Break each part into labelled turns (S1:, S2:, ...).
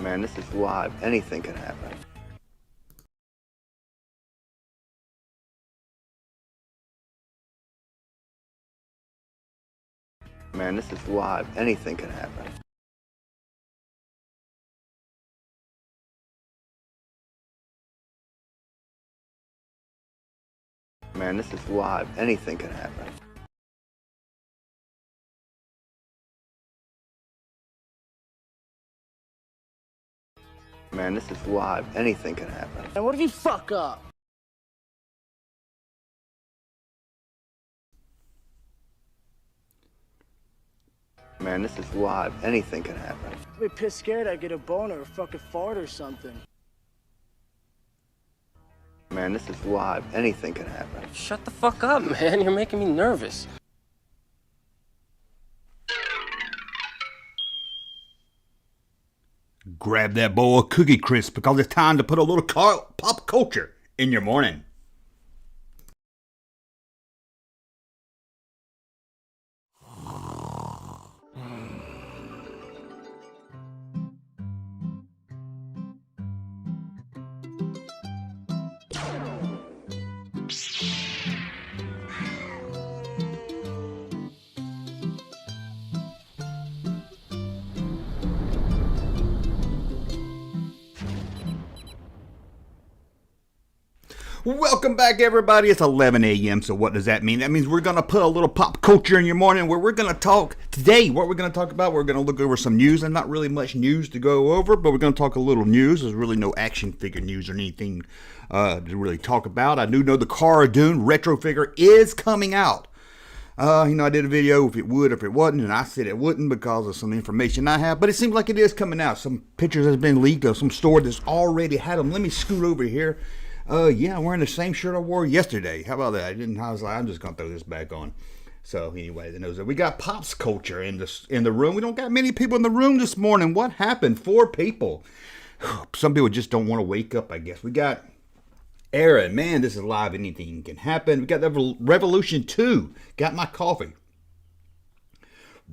S1: Man, this is live. Anything can happen. Man, this is live. Anything can happen. Man, this is live. Anything can happen. Man, this is live. Anything can happen.
S2: And what if you fuck up?
S1: Man, this is live. Anything can happen.
S2: I'd be pissed scared I'd get a boner or fucking fart or something.
S1: Man, this is live. Anything can happen.
S3: Shut the fuck up, man. You're making me nervous.
S4: Grab that bowl of Cookie Crisp because it's time to put a little pop culture in your morning. Welcome back, everybody. It's 11 a.m. So what does that mean? That means we're going to put a little pop culture in your morning where we're going to talk today. What we're going to talk about, we're going to look over some news. And not really much news to go over, but we're going to talk a little news. There's really no action figure news or anything to really talk about. I do know the Cara Dune retro figure is coming out. I did a video if it would, if it wasn't, and I said it wouldn't because of some information I have, but it seems like it is coming out. Some pictures has been leaked of some store that's already had them. Let me scoot over here. Yeah, I'm wearing the same shirt I wore yesterday. How about that? I was like, I'm just gonna throw this back on. So anyway, we got pops culture in the room. We don't got many people in the room this morning. What happened? 4 people. Some people just don't want to wake up, I guess. We got Aaron. Man, this is live. Anything can happen. We got the Revolution 2. Got my coffee.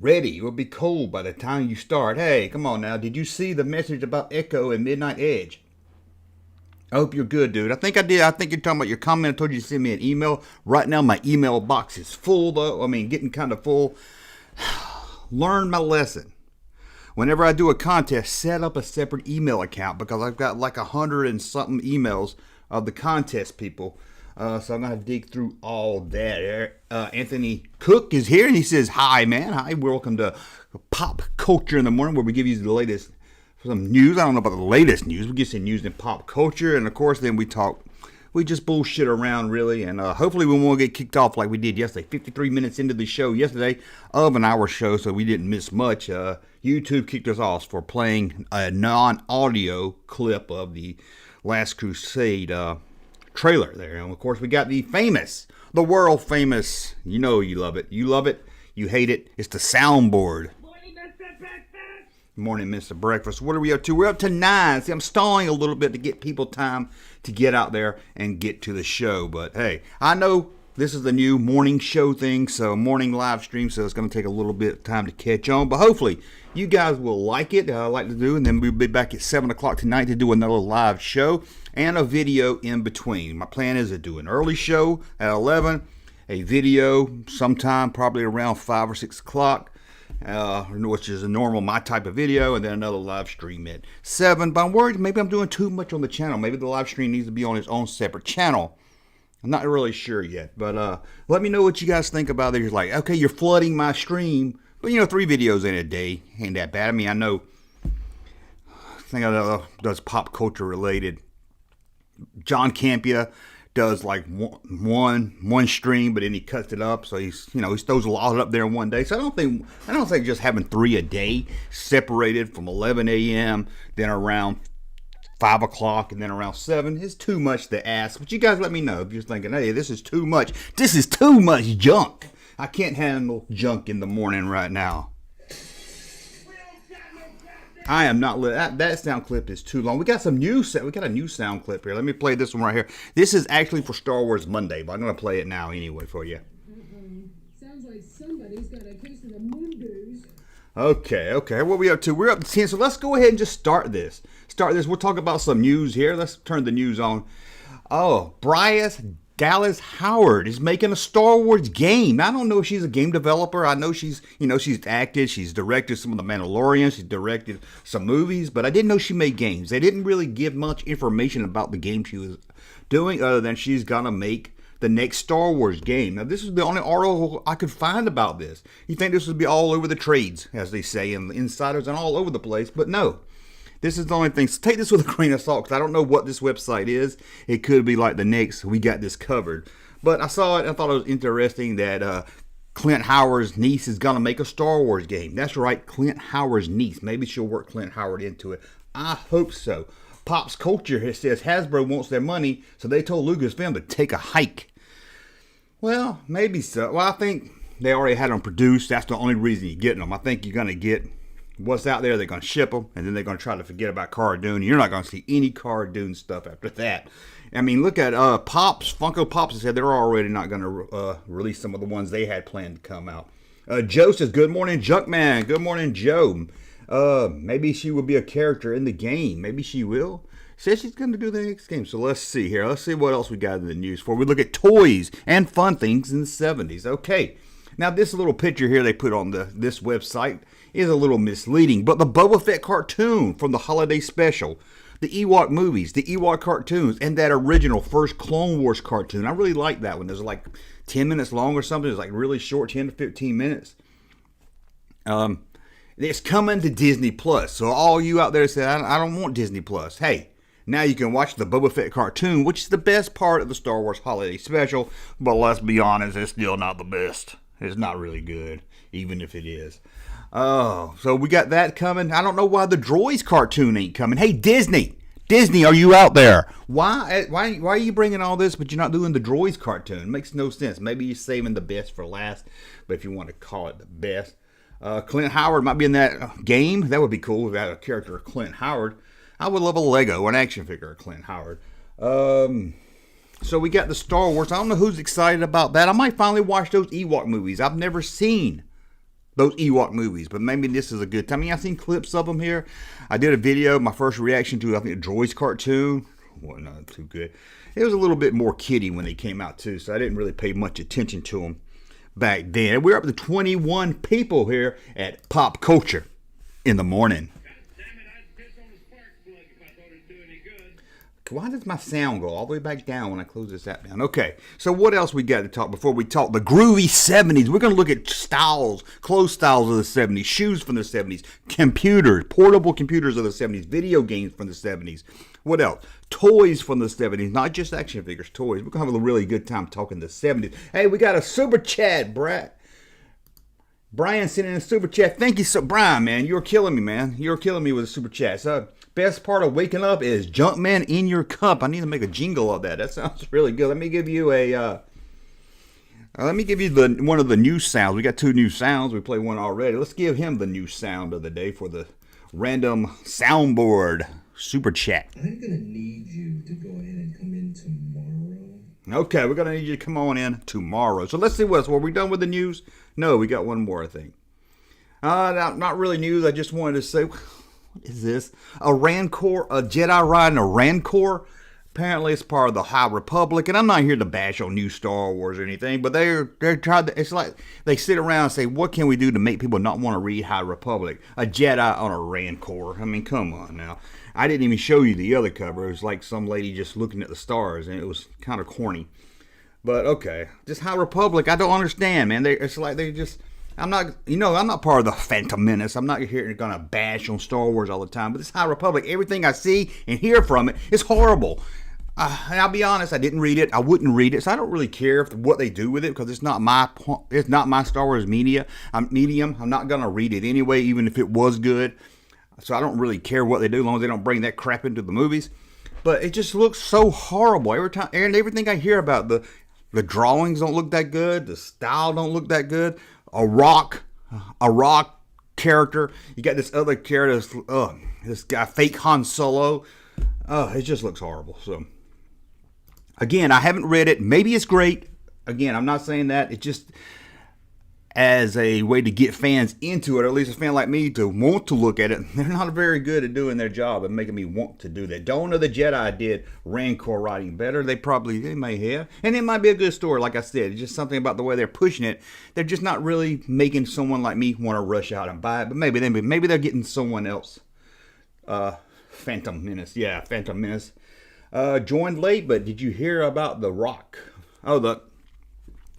S4: Ready. It will be cold by the time you start. Hey, come on now. Did you see the message about Echo and Midnight Edge? I hope you're good, dude. I think I did. I think you're talking about your comment. I told you to send me an email. Right now, my email box is full, though. I mean, getting kind of full. Learn my lesson. Whenever I do a contest, set up a separate email account because I've got like 100 and something emails of the contest people. So I'm going to have to dig through all that. Anthony Cook is here, and he says, hi, man. Hi, welcome to Pop Culture in the Morning, where we give you the latest some news. I don't know about the latest news. We get some news in pop culture, and of course, then we just bullshit around, really, and hopefully we won't get kicked off like we did yesterday. 53 minutes into the show yesterday, of an hour show, so we didn't miss much. YouTube kicked us off for playing a non-audio clip of the Last Crusade trailer there, and of course, we got the world famous. You know, you love it, you hate it. It's the soundboard. Morning, Mr. Breakfast. What are we up to? We're up to 9. See, I'm stalling a little bit to get people time to get out there and get to the show. But hey, I know this is the new morning show thing, so morning live stream, so it's going to take a little bit of time to catch on. But hopefully, you guys will like it. I like to do, and then we'll be back at 7 o'clock tonight to do another live show and a video in between. My plan is to do an early show at 11, a video sometime probably around 5 or 6 o'clock. Which is a normal my type of video, and then another live stream at 7. But I'm worried maybe I'm doing too much on the channel. Maybe the live stream needs to be on its own separate channel. I'm not really sure yet, but let me know what you guys think about it. You're like, okay, you're flooding my stream, but 3 videos in a day ain't that bad. I mean, I think I does pop culture related. John Campia does like one stream, but then he cuts it up, so he throws a lot up there in one day. So I don't think just having 3 a day separated from 11 a.m. then around 5 o'clock and then around 7 is too much to ask. But you guys let me know if you're thinking, hey, this is too much. This is too much junk. I can't handle junk in the morning right now. I am not that sound clip is too long. We got some news. We got a new sound clip here. Let me play this one right here. This is actually for Star Wars Monday, but I'm going to play it now anyway for you.
S5: Sounds like somebody's got a case of the Mondays.
S4: Okay. What are we up to? We're up to 10, so let's go ahead and just start this. We'll talk about some news here. Let's turn the news on. Oh, Bryce Dallas Howard is making a Star Wars game. I don't know if she's a game developer. I know she's acted, she's directed some of The Mandalorian, she's directed some movies, but I didn't know she made games. They didn't really give much information about the game she was doing other than she's gonna make the next Star Wars game. Now, this is the only article I could find about this. You think this would be all over the trades, as they say, and the insiders and all over the place, but no. This is the only thing. So take this with a grain of salt, because I don't know what this website is. It could be like the next, we got this covered. But I saw it and I thought it was interesting that Clint Howard's niece is going to make a Star Wars game. That's right, Clint Howard's niece. Maybe she'll work Clint Howard into it. I hope so. Pop's Culture says Hasbro wants their money, so they told Lucasfilm to take a hike. Well, maybe so. Well, I think they already had them produced. That's the only reason you're getting them. I think you're going to get what's out there. They're going to ship them, and then they're going to try to forget about Cara Dune. You're not going to see any Cara Dune stuff after that. I mean, look at Pops. Funko Pops said they're already not going to release some of the ones they had planned to come out. Joe says, good morning, Junkman. Good morning, Joe. Maybe she will be a character in the game. Maybe she will. Says she's going to do the next game. So let's see here. Let's see what else we got in the news for. We look at toys and fun things in the 70s. Okay. Now, this little picture here they put on this website is a little misleading. But the Boba Fett cartoon from the holiday special, the Ewok movies, the Ewok cartoons, and that original first Clone Wars cartoon. I really like that one. It was like 10 minutes long or something. It was like really short, 10 to 15 minutes. It's coming to Disney Plus. So all you out there say, I don't want Disney Plus. Hey, now you can watch the Boba Fett cartoon, which is the best part of the Star Wars holiday special. But let's be honest, it's still not the best. It's not really good, even if it is. Oh, so we got that coming. I don't know why the Droids cartoon ain't coming. Hey, Disney, are you out there? Why are you bringing all this, but you're not doing the Droids cartoon? It makes no sense. Maybe you're saving the best for last, but if you want to call it the best. Clint Howard might be in that game. That would be cool if we had a character of Clint Howard. I would love a Lego, an action figure of Clint Howard. So we got the Star Wars. I don't know who's excited about that. I might finally watch those Ewok movies. I've never seen those Ewok movies, but maybe this is a good time. I mean, I've seen clips of them here. I did a video, my first reaction to, I think, a Droids cartoon. Well, not too good. It was a little bit more kiddie when they came out, too, so I didn't really pay much attention to them back then. We're up to 21 people here at Pop Culture in the morning. Why does my sound go all the way back down when I close this app down? Okay, so what else we got to talk before we talk the groovy 70s? We're going to look at styles, clothes styles of the 70s, shoes from the 70s, computers, portable computers of the 70s, video games from the 70s. What else? Toys from the 70s, not just action figures, toys. We're going to have a really good time talking the 70s. Hey, we got a super chat, Brad. Brian sent in a super chat. Thank you so, Brian, man. You're killing me, man. You're killing me with a super chat. So, best part of waking up is Junkman in your cup. I need to make a jingle of that. That sounds really good. Let me give you one of the new sounds. We got two new sounds. We played one already. Let's give him the new sound of the day for the random soundboard super chat.
S5: I'm gonna need you to go ahead and come in tomorrow.
S4: Okay, we're gonna need you to come on in tomorrow. So let's see what else. Were we done with the news? No, we got one more, I think. Not really news. I just wanted to say, what is this? A Rancor, a Jedi riding a Rancor? Apparently it's part of the High Republic, and I'm not here to bash on new Star Wars or anything, but they're trying to, it's like they sit around and say, what can we do to make people not want to read High Republic? A Jedi on a Rancor. I mean, come on now. I didn't even show you the other cover. It was like some lady just looking at the stars, and it was kind of corny. But okay, just High Republic, I don't understand, man. It's like they just, I'm not part of the Phantom Menace. I'm not here gonna bash on Star Wars all the time. But this High Republic, everything I see and hear from it is horrible. And I'll be honest, I didn't read it. I wouldn't read it, so I don't really care what they do with it because it's not my Star Wars medium. I'm not gonna read it anyway, even if it was good. So I don't really care what they do, as long as they don't bring that crap into the movies. But it just looks so horrible every time, and everything I hear about the drawings don't look that good. The style don't look that good. A rock character. You got this other character, this guy, fake Han Solo. It just looks horrible. So, again, I haven't read it. Maybe it's great. Again, I'm not saying that. It just, as a way to get fans into it, or at least a fan like me to want to look at it. They're not very good at doing their job and making me want to do that. Dawn of the Jedi did Rancor writing better. They may have. And it might be a good story, like I said. It's just something about the way they're pushing it. They're just not really making someone like me want to rush out and buy it. But maybe they're getting someone else. Phantom Menace. Yeah, Phantom Menace. Joined late, but did you hear about The Rock?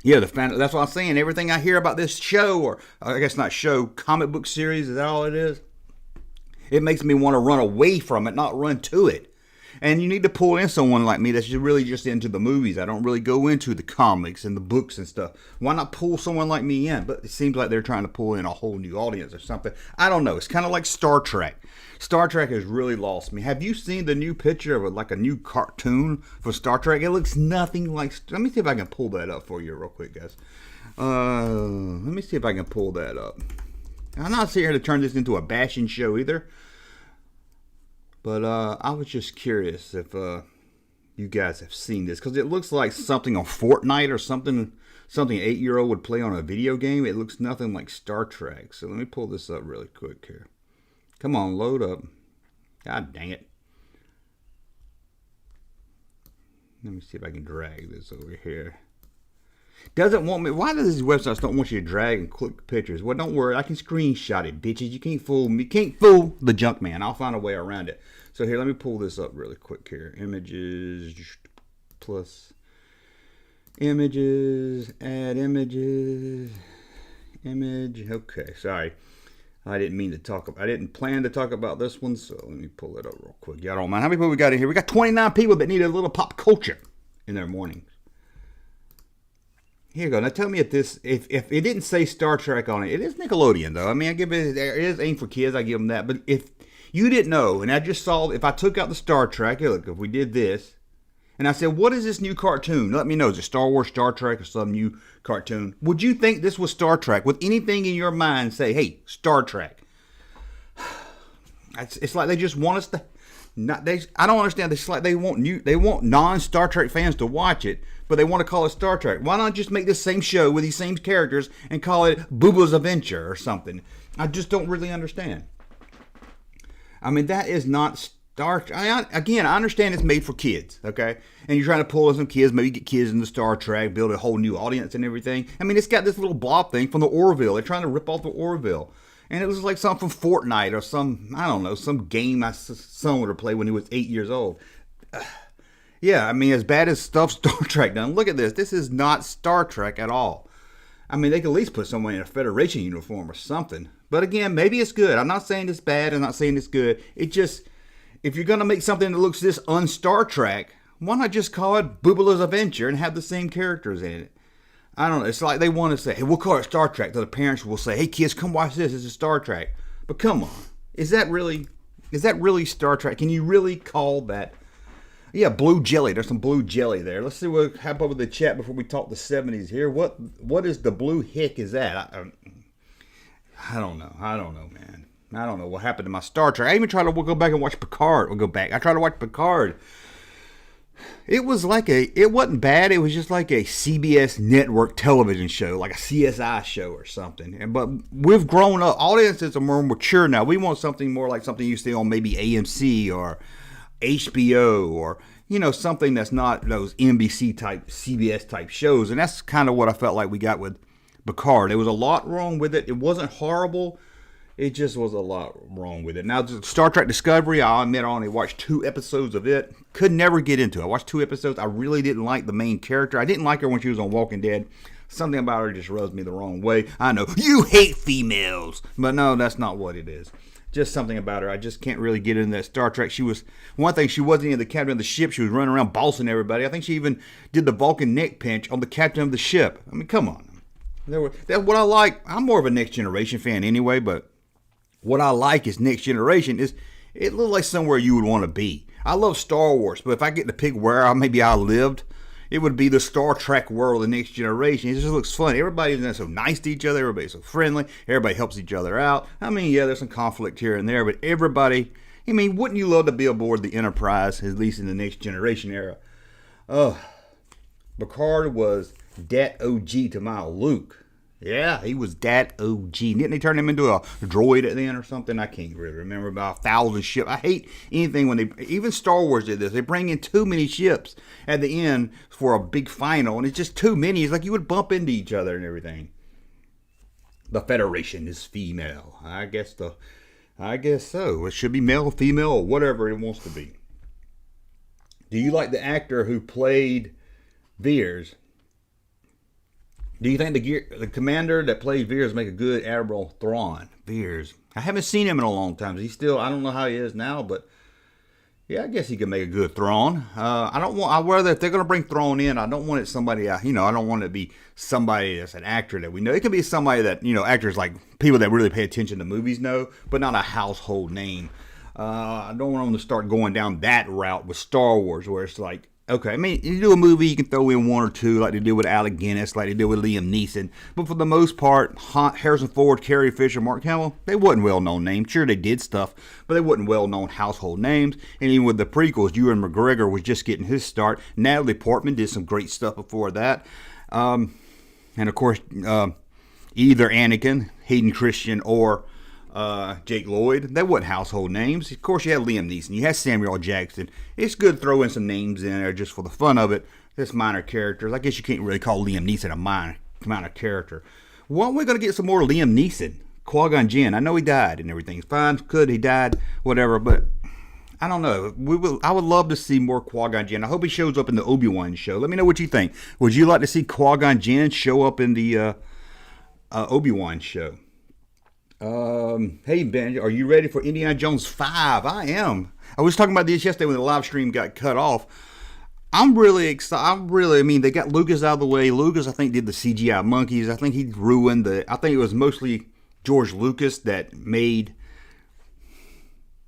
S4: That's what I'm saying. Everything I hear about this show, or I guess not show, comic book series, is that all it is? It makes me want to run away from it, not run to it. And you need to pull in someone like me that's really just into the movies. I don't really go into the comics and the books and stuff. Why not pull someone like me in? But it seems like they're trying to pull in a whole new audience or something. I don't know. It's kind of like Star Trek. Star Trek has really lost me. Have you seen the new picture of like a new cartoon for Star Trek? It looks nothing like... Let me see if I can pull that up for you real quick, guys. Let me see if I can pull that up. I'm not here to turn this into a bashing show either. But I was just curious if you guys have seen this. Because it looks like something on Fortnite or something an 8-year-old would play on a video game. It looks nothing like Star Trek. So let me pull this up really quick here. Come on, load up. God dang it. Let me see if I can drag this over here. Doesn't want me. Why does these websites don't want you to drag and click pictures? Well, don't worry. I can screenshot it, bitches. You can't fool me. Can't fool the Junkman. I'll find a way around it. So here, let me pull this up really quick here. Images plus images. Add images. Image. Okay, sorry. I didn't plan to talk about this one, so let me pull it up real quick. Y'all don't mind. How many people we got in here? We got 29 people that need a little pop culture in their mornings. Here you go. Now tell me if it didn't say Star Trek on it. It is Nickelodeon, though. I mean, it is aimed for kids. I give them that. But if you didn't know, and I just saw, if I took out the Star Trek, look, if we did this, and I said, what is this new cartoon? Let me know. Is it Star Wars, Star Trek, or some new cartoon? Would you think this was Star Trek? With anything in your mind, say, hey, Star Trek. It's like they just want us to... I don't understand. It's like they want non-Star Trek fans to watch it, but they want to call it Star Trek. Why not just make the same show with these same characters and call it Boba's Adventure or something? I just don't really understand. I mean, that is not Star Trek. Again, I understand it's made for kids, okay? And you're trying to pull in some kids, maybe get kids into Star Trek, build a whole new audience and everything. I mean, it's got this little blob thing from the Orville. They're trying to rip off the Orville. And it looks like something from Fortnite or some game my son would have played when he was 8 years old. Yeah, I mean, as bad as stuff Star Trek done. Look at this. This is not Star Trek at all. I mean, they could at least put someone in a Federation uniform or something. But again, maybe it's good. I'm not saying it's bad. I'm not saying it's good. It just, if you're going to make something that looks this un-Star Trek, why not just call it Boobala's Adventure and have the same characters in it? I don't know. It's like they want to say, hey, we'll call it Star Trek. So the parents will say, hey, kids, come watch this. This is Star Trek. But come on. Is that really Star Trek? Can you really call that? Yeah, blue jelly. There's some blue jelly there. Let's see what happened with the chat before we talk the 70s here. What is the blue hick is that? I don't know. I don't know, man. I don't know what happened to my Star Trek. I even tried to go back and watch Picard. I tried to watch Picard. It wasn't bad. It was just like a CBS network television show, like a CSI show or something. But we've grown up. Audiences are more mature now. We want something more like something you see on maybe AMC or HBO or, something that's not those NBC type, CBS type shows. And that's kind of what I felt like we got with Picard. There was a lot wrong with it. It wasn't horrible. It just was a lot wrong with it. Now, Star Trek Discovery, I'll admit I only watched 2 episodes of it. Could never get into it. I watched 2 episodes. I really didn't like the main character. I didn't like her when she was on Walking Dead. Something about her just rubs me the wrong way. I know, you hate females. But no, that's not what it is. Just something about her. I just can't really get into that Star Trek. She wasn't even the captain of the ship. She was running around bossing everybody. I think she even did the Vulcan neck pinch on the captain of the ship. I mean, come on. That's what I like. I'm more of a Next Generation fan anyway, but what I like is Next Generation is it looks like somewhere you would want to be. I love Star Wars, but if I get to pick where I lived, it would be the Star Trek world, the Next Generation. It just looks fun. Everybody's so nice to each other. Everybody's so friendly. Everybody helps each other out. I mean, yeah, there's some conflict here and there, but everybody, wouldn't you love to be aboard the Enterprise, at least in the Next Generation era? Picard was that OG to my Luke. Yeah, he was that OG. Didn't they turn him into a droid at the end or something? I can't really remember. About 1,000 ships. I hate anything when they, even Star Wars did this. They bring in too many ships at the end for a big final, and it's just too many. It's like you would bump into each other and everything. The Federation is female. I guess so. It should be male, female, or whatever it wants to be. Do you like the actor who played Veers? Do you think the commander that played Veers make a good Admiral Thrawn? Veers. I haven't seen him in a long time. He's still, I don't know how he is now, but yeah, I guess he could make a good Thrawn. Whether if they're going to bring Thrawn in, I don't want it somebody, I don't want it to be somebody that's an actor that we know. It could be somebody that, actors like people that really pay attention to movies know, but not a household name. I don't want them to start going down that route with Star Wars, where it's like, okay, I mean, you do a movie, you can throw in one or two, like they did with Alec Guinness, like they did with Liam Neeson. But for the most part, Harrison Ford, Carrie Fisher, Mark Hamill, they wasn't well-known names. Sure, they did stuff, but they wasn't well-known household names. And even with the prequels, Ewan McGregor was just getting his start. Natalie Portman did some great stuff before that. And of course, either Anakin, Hayden Christensen, or Jake Lloyd, they weren't household names. Of course, you had Liam Neeson, you had Samuel L. Jackson. It's good to throw in some names in there just for the fun of it. Just minor characters. I guess you can't really call Liam Neeson a minor character. Why aren't we going to get some more Liam Neeson? Qui-Gon Jinn. I know he died and everything. Fine, good, he died, whatever, but I don't know. I would love to see more Qui-Gon Jinn. I hope he shows up in the Obi-Wan show. Let me know what you think. Would you like to see Qui-Gon Jinn show up in the Obi-Wan show? Hey Ben, are you ready for Indiana Jones 5? I am. I was talking about this yesterday when the live stream got cut off. I'm really excited. They got Lucas out of the way. Lucas, I think, did the CGI monkeys. I think he ruined I think it was mostly George Lucas that made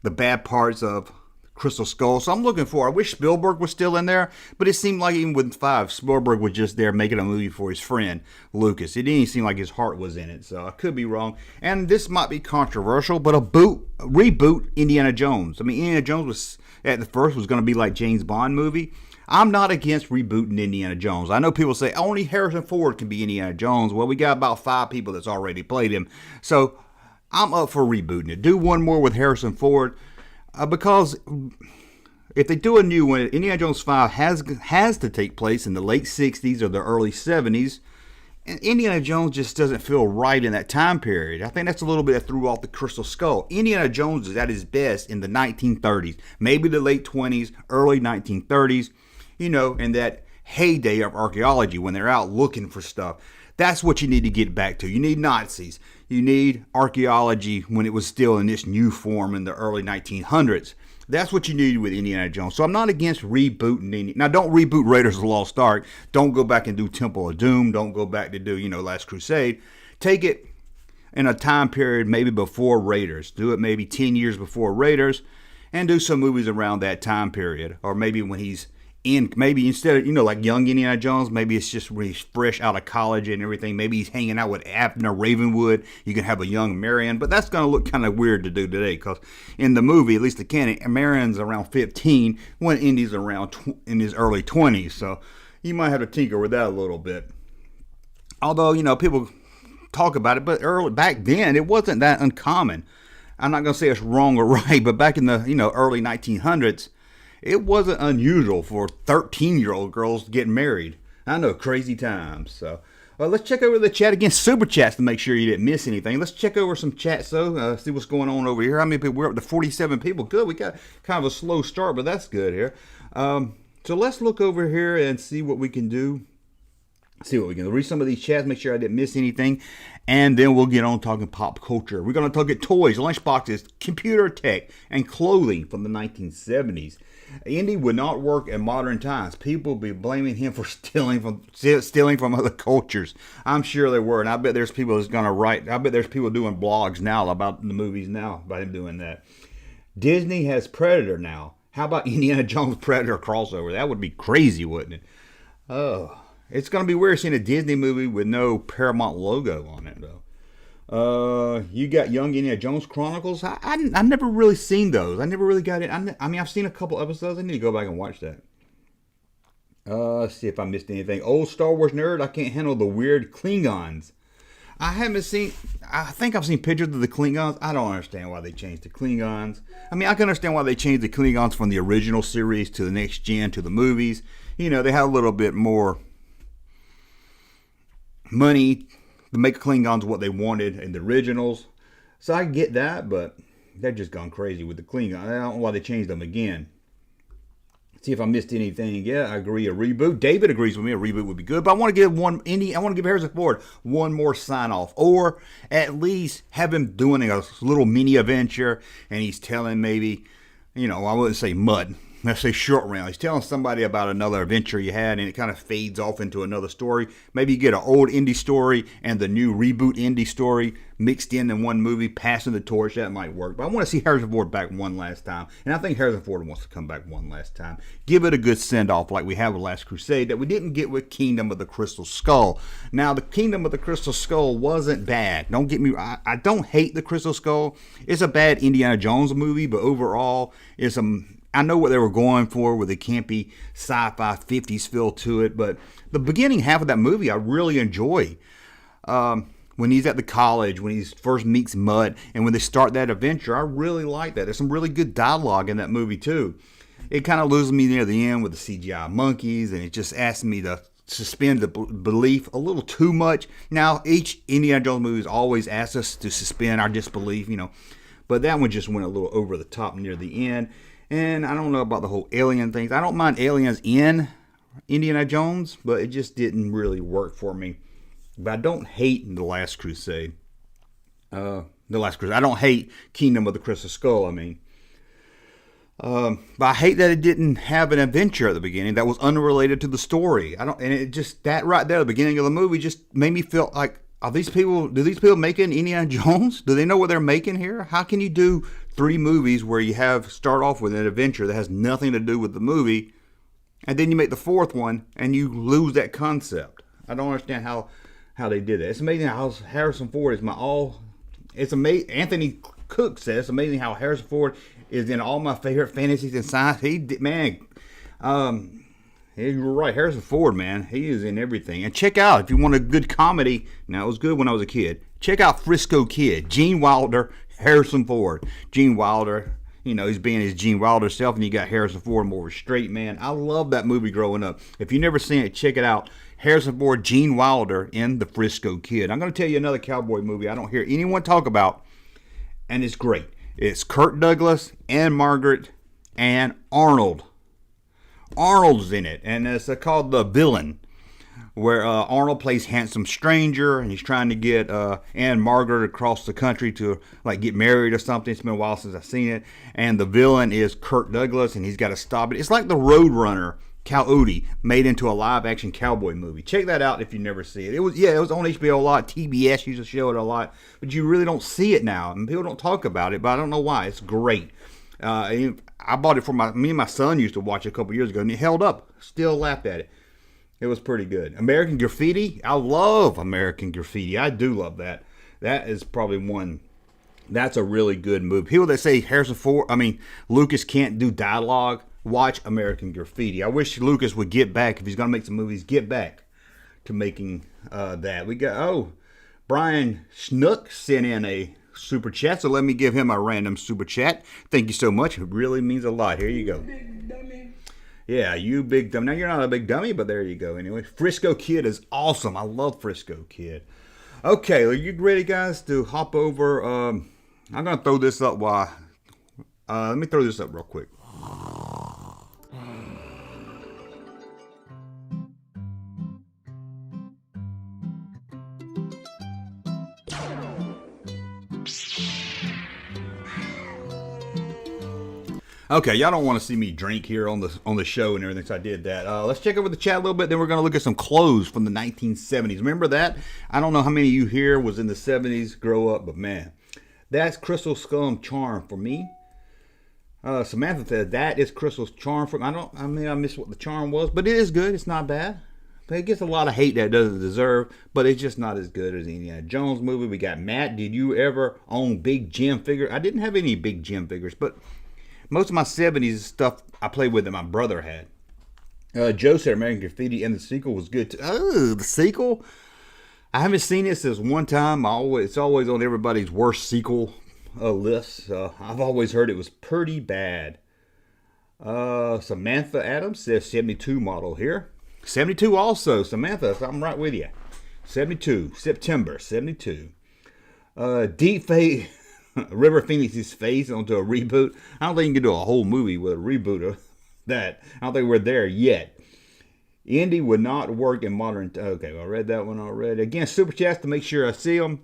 S4: the bad parts of Crystal Skull. So I'm looking for, I wish Spielberg was still in there, but it seemed like even with 5, Spielberg was just there making a movie for his friend Lucas. It didn't seem like his heart was in it, so I could be wrong. And this might be controversial, but reboot Indiana Jones. I mean, Indiana Jones was, at the first, was going to be like James Bond movie. I'm not against rebooting Indiana Jones. I know people say only Harrison Ford can be Indiana Jones. Well, we got about 5 people that's already played him, so I'm up for rebooting it. Do one more with Harrison Ford. Because if they do a new one, Indiana Jones 5 has to take place in the late 60s or the early 70s. And Indiana Jones just doesn't feel right in that time period. I think that's a little bit that threw off the Crystal Skull. Indiana Jones is at his best in the 1930s, maybe the late 20s, early 1930s, in that heyday of archaeology when they're out looking for stuff. That's what you need to get back to. You need Nazis. You need archaeology when it was still in this new form in the early 1900s. That's what you need with Indiana Jones. So I'm not against rebooting. Now, don't reboot Raiders of the Lost Ark. Don't go back and do Temple of Doom. Don't go back to do, Last Crusade. Take it in a time period maybe before Raiders. Do it maybe 10 years before Raiders and do some movies around that time period. Or maybe when he's maybe instead of, like young Indiana Jones, maybe it's just when he's fresh out of college and everything. Maybe he's hanging out with Abner Ravenwood. You can have a young Marion, but that's going to look kind of weird to do today because in the movie, at least the canon, Marion's around 15 when Indy's around in his early 20s. So you might have to tinker with that a little bit. Although, people talk about it, but back then it wasn't that uncommon. I'm not going to say it's wrong or right, but back in the, early 1900s, it wasn't unusual for 13-year-old girls to get married. I know, crazy times. So let's check over the chat again. Super chats to make sure you didn't miss anything. Let's check over some chats, though. See what's going on over here. How many people? We're up to 47 people. Good. We got kind of a slow start, but that's good here. So let's look over here and see what we can do. Read some of these chats, make sure I didn't miss anything, and then we'll get on talking pop culture. We're going to talk at toys, lunchboxes, computer tech, and clothing from the 1970s. Indy would not work in modern times. People would be blaming him for stealing from other cultures. I'm sure there were, and I bet there's people that's going to write. I bet there's people doing blogs now about the movies now, about him doing that. Disney has Predator now. How about Indiana Jones Predator crossover? That would be crazy, wouldn't it? Oh, it's going to be weird seeing a Disney movie with no Paramount logo on it, though. You got Young Indiana Jones Chronicles. I've never really seen those. I never really got it. I've seen a couple episodes. I need to go back and watch that. Let's see if I missed anything. Old Star Wars nerd. I can't handle the weird Klingons. I haven't seen. I think I've seen pictures of the Klingons. I don't understand why they changed the Klingons. I mean, I can understand why they changed the Klingons from the original series to the next gen to the movies. You know, they had a little bit more money to make Klingons what they wanted in the originals. So I get that, but they're just gone crazy with the Klingons. I don't know why they changed them again. See if I missed anything. Yeah, I agree. A reboot. David agrees with me. A reboot would be good. But I want to give I want to give Harrison Ford one more sign off, or at least have him doing a little mini adventure, and he's telling maybe, you know, I wouldn't say mud. Let's say short round. He's telling somebody about another adventure you had, and it kind of fades off into another story. Maybe you get an old Indy story and the new reboot Indy story mixed in one movie, passing the torch. That might work. But I want to see Harrison Ford back one last time. And I think Harrison Ford wants to come back one last time. Give it a good send-off like we have with Last Crusade that we didn't get with Kingdom of the Crystal Skull. Now, the Kingdom of the Crystal Skull wasn't bad. Don't get me wrong. I don't hate the Crystal Skull. It's a bad Indiana Jones movie, but overall, I know what they were going for with the campy sci-fi 50s feel to it, but the beginning half of that movie I really enjoy. When he's at the college, when he first meets Mutt, and when they start that adventure, I really like that. There's some really good dialogue in that movie too. It kind of loses me near the end with the CGI monkeys, and it just asks me to suspend the belief a little too much. Now, each Indiana Jones movie always asks us to suspend our disbelief, you know, but that one just went a little over the top near the end. And I don't know about the whole alien things. I don't mind aliens in Indiana Jones, but it just didn't really work for me. But I don't hate The Last Crusade. I don't hate Kingdom of the Crystal Skull, I mean. But I hate that it didn't have an adventure at the beginning that was unrelated to the story. And it just, that right there, the beginning of the movie just made me feel like, do these people making Indiana Jones? Do they know what they're making here? How can you do 3 movies where you start off with an adventure that has nothing to do with the movie, and then you make the 4th one and you lose that concept? I don't understand how they did that. It's amazing how Harrison Ford is it's amazing. Anthony Cook says it's amazing how Harrison Ford is in all my favorite fantasies and science. You're right, Harrison Ford, man. He is in everything. And check out, if you want a good comedy, now it was good when I was a kid, check out Frisco Kid. Gene Wilder, Harrison Ford. Gene Wilder, you know, he's being his Gene Wilder self, and you got Harrison Ford, more of a straight man. I love that movie growing up. If you've never seen it, check it out. Harrison Ford, Gene Wilder in The Frisco Kid. I'm going to tell you another cowboy movie I don't hear anyone talk about, and it's great. It's Kirk Douglas and Margaret and Arnold. Arnold's in it, and it's called The Villain, where Arnold plays handsome stranger, and he's trying to get Anne Margaret across the country to like get married or something. It's been a while since I've seen it, and the villain is Kirk Douglas, and he's got to stop it. It's like the Roadrunner Coyote made into a live-action cowboy movie. Check that out if you never see it. It was on HBO a lot. TBS used to show it a lot, but you really don't see it now, and people don't talk about it. But I don't know why. It's great. I bought it for me and my son used to watch it a couple years ago, and it held up. Still laughed at it. It was pretty good. American Graffiti. I love American Graffiti. I do love that. That is probably one. That's a really good movie. People that say Lucas can't do dialogue, watch American Graffiti. I wish Lucas would get back, if he's going to make some movies, get back to making that. We got, Brian Schnook sent in a super chat, so let me give him a random super chat. Thank you so much. It really means a lot. Here you go.
S5: Big dummy.
S4: Yeah, you big dummy. Now, you're not a big dummy, but there you go. Anyway, Frisco Kid is awesome. I love Frisco Kid. Okay, are you ready, guys, to hop over? I'm going to throw this up let me throw this up real quick. Okay, y'all don't want to see me drink here on the show and everything, so I did that. Let's check over the chat a little bit, then we're going to look at some clothes from the 1970s. Remember that? I don't know how many of you here was in the 70s, grow up, but man, that's Crystal Skull Charm for me. Samantha said that is Crystal's Charm for me. I missed what the charm was, but it is good. It's not bad. But it gets a lot of hate that it doesn't deserve, but it's just not as good as the Indiana Jones movie. We got Matt. Did you ever own Big Jim figures? I didn't have any Big Jim figures, but most of my 70s stuff I played with that my brother had. Joe said American Graffiti and the sequel was good too. Oh, the sequel? I haven't seen it since one time. It's always on everybody's worst sequel list. I've always heard it was pretty bad. Samantha Adams says 72 model here. 72 also, Samantha, I'm right with you. 72, September, 72. Deep fake River Phoenix's face onto a reboot. I don't think you can do a whole movie with a reboot of that. I don't think we're there yet. Indy would not work in modern... Okay, well, I read that one already. Again, super chats to make sure I see them.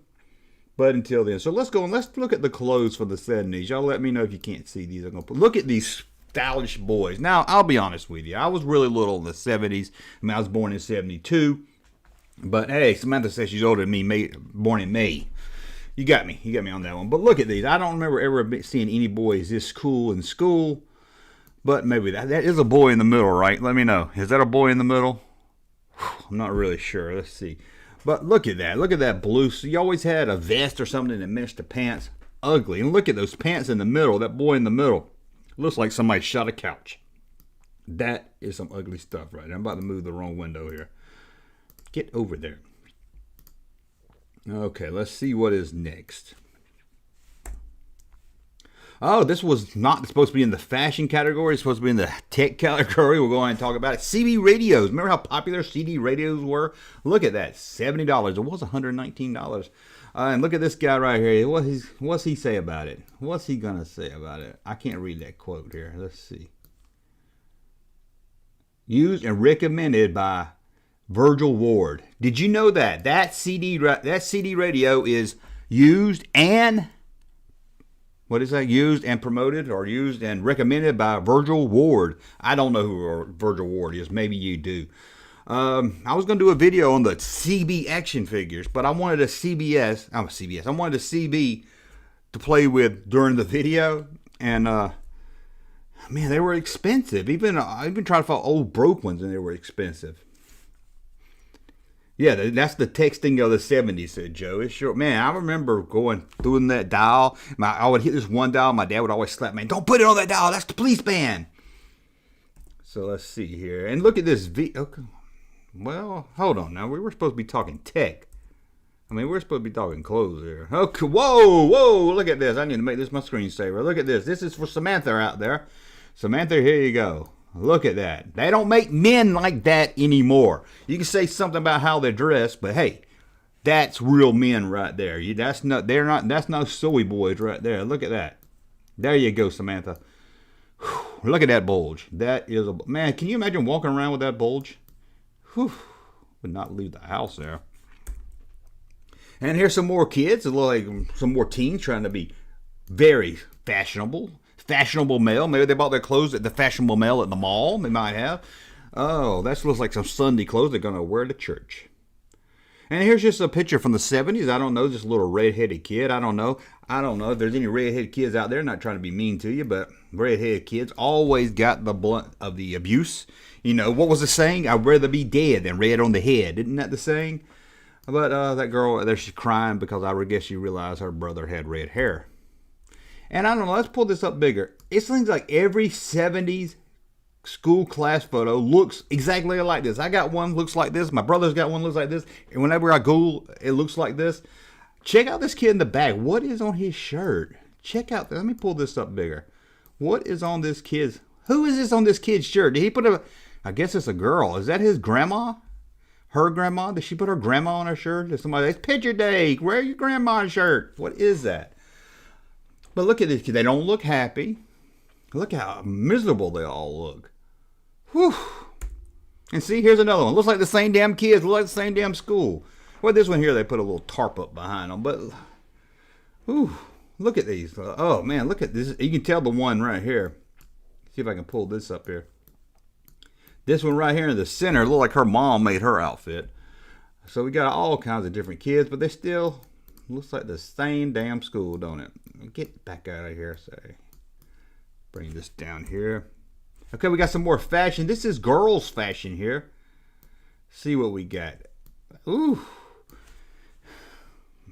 S4: But until then. So let's go and let's look at the clothes for the 70s. Y'all let me know if you can't see these. Look at these stylish boys. Now, I'll be honest with you. I was really little in the 70s. I mean, I was born in 72. But, hey, Samantha says she's older than me, born in May. You got me. You got me on that one. But look at these. I don't remember ever seeing any boys this cool in school. But maybe that is a boy in the middle, right? Let me know. Is that a boy in the middle? I'm not really sure. Let's see. But look at that. Look at that blue. So you always had a vest or something that matched the pants. Ugly. And look at those pants in the middle. That boy in the middle. Looks like somebody shot a couch. That is some ugly stuff right there. I'm about to move the wrong window here. Get over there. Okay, let's see what is next. Oh, this was not supposed to be in the fashion category. It's supposed to be in the tech category. We'll go on and talk about it. CB radios. Remember how popular CD radios were? Look at that. $70. It was $119. And look at this guy right here. What's he say about it? What's he going to say about it? I can't read that quote here. Let's see. Used and recommended by Virgil Ward. Did you know that CD radio is used and... What is that? Used and promoted or used and recommended by Virgil Ward. I don't know who Virgil Ward is. Maybe you do. I was going to do a video on the CB action figures, but I wanted a CBS. I wanted a CB to play with during the video. And, man, they were expensive. I even tried to find old broke ones, and they were expensive. Yeah, that's the texting of the 70s, said Joe. It's sure, man, I remember going through that dial. I would hit this one dial. My dad would always slap me. Don't put it on that dial. That's the police band. So let's see here. And look at this. Okay. Well, hold on now. We were supposed to be talking tech. I mean, we're supposed to be talking clothes here. Okay, whoa. Look at this. I need to make this my screensaver. Look at this. This is for Samantha out there. Samantha, here you go. Look at that. They don't make men like that anymore. You can say something about how they're dressed, but hey, that's real men right there. That's no soy boys right there. Look at that. There you go, Samantha. Whew, look at that bulge. That is a man. Can you imagine walking around with that bulge? Whew, would not leave the house there. And here's some more kids, like some more teens trying to be very fashionable. Fashionable male. Maybe they bought their clothes at the fashionable male at the mall. They might have. Oh, that looks like some Sunday clothes they're going to wear to church. And here's just a picture from the 70s. I don't know, just a little red-headed kid. I don't know if there's any red-headed kids out there. Not trying to be mean to you, but red-headed kids always got the blunt of the abuse. You know, what was the saying? I'd rather be dead than red on the head. Isn't that the saying? But that girl there, she's crying because I guess she realized her brother had red hair. And I don't know, let's pull this up bigger. It seems like every 70s school class photo looks exactly like this. I got one looks like this. My brother's got one looks like this. And whenever I Google, it looks like this. Check out this kid in the back. What is on his shirt? Check out, let me pull this up bigger. What is on this kid's, who is this on this kid's shirt? Did he put I guess it's a girl. Is that his grandma? Her grandma? Did she put her grandma on her shirt? Did somebody, it's picture day. Wear your grandma's shirt. What is that? But look at this kid. They don't look happy. Look how miserable they all look. Whew. And see, here's another one. Looks like the same damn kids. Look like the same damn school. Well, this one here, they put a little tarp up behind them. But, whew, look at these. Oh, man, look at this. You can tell the one right here. See if I can pull this up here. This one right here in the center look like her mom made her outfit. So we got all kinds of different kids, but they still looks like the same damn school, don't it? Get back out of here, say. Bring this down here. Okay, we got some more fashion. This is girls' fashion here. See what we got. Ooh.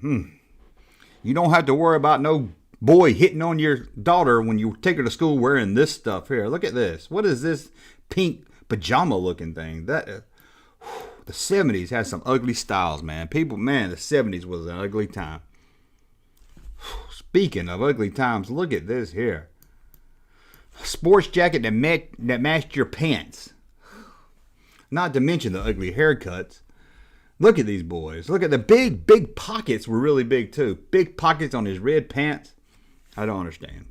S4: You don't have to worry about no boy hitting on your daughter when you take her to school wearing this stuff here. Look at this. What is this pink pajama looking thing? That's the 70s had some ugly styles, man. People, man, the 70s was an ugly time. Speaking of ugly times, look at this here. Sports jacket that matched your pants. Not to mention the ugly haircuts. Look at these boys. Look at the big pockets were really big too. Big pockets on his red pants. I don't understand.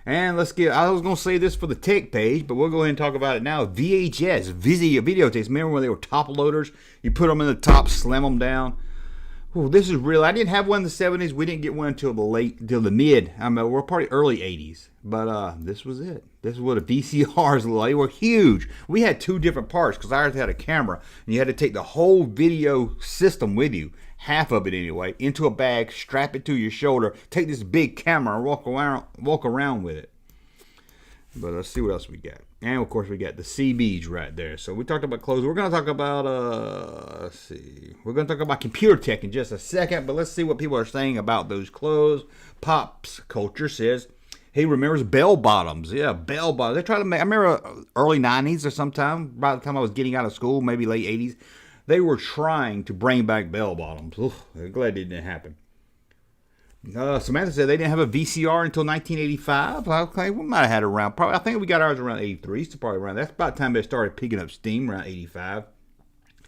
S4: And let's get, I was going to say this for the tech page, but we'll go ahead and talk about it now. VHS, videotapes. Remember when they were top loaders? You put them in the top, slam them down. Oh, this is real. I didn't have one in the 70s. We didn't get one until the mid. I mean, we're probably early 80s. But this was it. This is what a VCRs look like. They were huge. We had two different parts because ours had a camera. And you had to take the whole video system with you, half of it anyway, into a bag, strap it to your shoulder, take this big camera and walk around with it. But let's see what else we got. And of course we got the CBs right there. So we talked about clothes. We're going to talk about, let's see. We're going to talk about computer tech in just a second. But let's see what people are saying about those clothes. Pops Culture says he remembers bell bottoms. Yeah, bell bottoms. They try to make, I remember early 90s or sometime, by the time I was getting out of school, maybe late 80s. They were trying to bring back bell bottoms. Oof, I'm glad it didn't happen. Samantha said they didn't have a VCR until 1985. Okay, we might have had it around. Probably, I think we got ours around 83. So probably around. That's about the time they started picking up steam, around 85.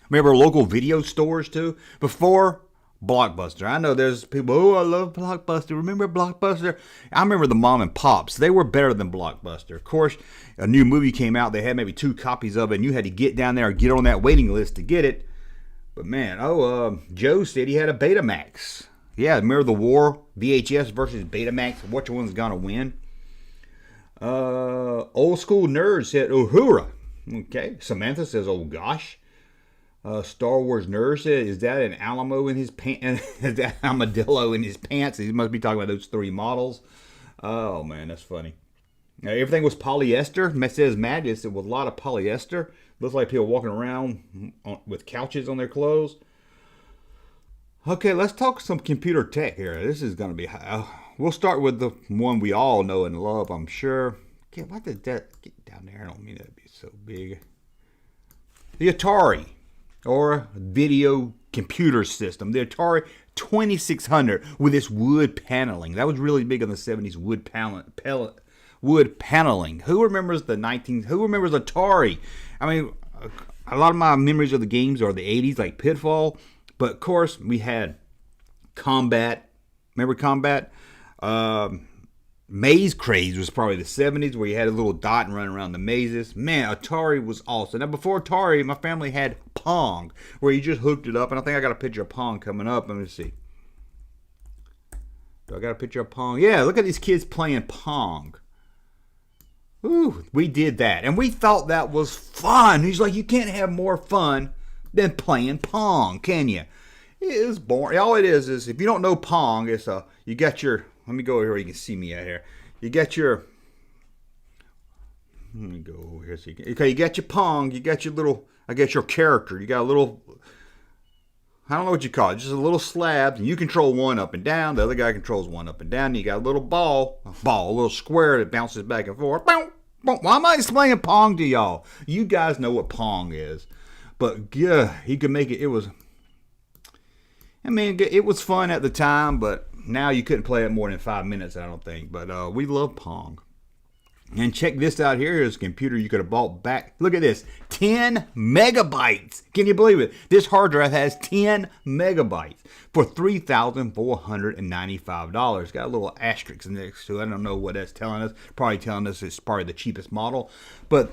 S4: Remember local video stores too? Before Blockbuster. I know there's people, oh, I love Blockbuster. Remember Blockbuster? I remember the mom and pops. They were better than Blockbuster. Of course, a new movie came out. They had maybe 2 copies of it, and you had to get down there and get on that waiting list to get it. But man, Joe said he had a Betamax. Yeah, remember the war? VHS versus Betamax. Which one's gonna win? Old school nerd said, oh, hoorah. Okay. Samantha says, oh gosh. Star Wars nerd said, is that an Alamo in his pants? Is that armadillo in his pants? He must be talking about those 3 models. Oh man, that's funny. Everything was polyester. It says Madness. It was a lot of polyester. Looks like people walking around with couches on their clothes. Okay, let's talk some computer tech here. This is going to be high. We'll start with the one we all know and love, I'm sure. Okay, why did that get down there? I don't mean that to be so big. The Atari, or video computer system. The Atari 2600 with its wood paneling. That was really big in the 70s, wood paneling. Who remembers who remembers Atari? I mean, a lot of my memories of the games are the 80s, like Pitfall. But of course, we had Combat. Remember Combat? Maze Craze was probably the 70s, where you had a little dot and run around the mazes. Man, Atari was awesome. Now, before Atari, my family had Pong, where you just hooked it up. And I think I got a picture of Pong coming up. Let me see. Do I got a picture of Pong? Yeah, look at these kids playing Pong. Ooh, we did that. And we thought that was fun. He's like, you can't have more fun than playing Pong, can you? It is boring. All it is if you don't know Pong, it's you got your, let me go over here where you can see me out here. You got your, let me go over here so you can, okay, you got your Pong, you got your little, I guess your character, you got a little, I don't know what you call it, just a little slab, and you control one up and down, the other guy controls one up and down, and you got a little a little square that bounces back and forth. Why am I explaining Pong to y'all? You guys know what Pong is. But yeah, he could make it. It was fun at the time, but now you couldn't play it more than 5 minutes, I don't think. But we love Pong. And check this out here. Here's a computer you could have bought back. Look at this. 10 megabytes. Can you believe it? This hard drive has 10 megabytes for $3,495. Got a little asterisk next to it. I don't know what that's telling us. Probably telling us it's probably the cheapest model. But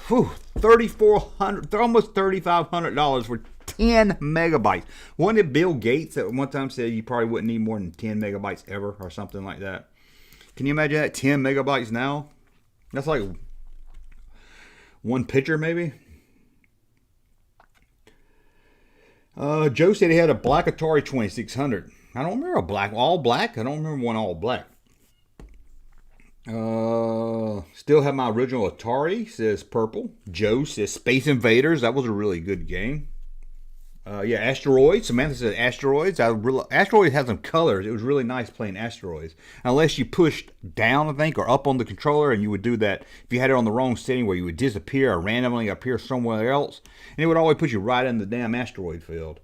S4: $3,400, almost $3,500 for 10 megabytes. Wasn't it Bill Gates that one time said you probably wouldn't need more than 10 megabytes ever or something like that? Can you imagine that? 10 megabytes now? That's like one picture, maybe. Joe said he had a black Atari 2600. I don't remember all black. I don't remember one all black. Still have my original Atari, says Purple. Joe says Space Invaders. That was a really good game. Yeah, Asteroids. Samantha said Asteroids. Asteroids had some colors. It was really nice playing Asteroids. Unless you pushed down, I think, or up on the controller, and you would do that if you had it on the wrong setting where you would disappear or randomly appear somewhere else. And it would always put you right in the damn asteroid field.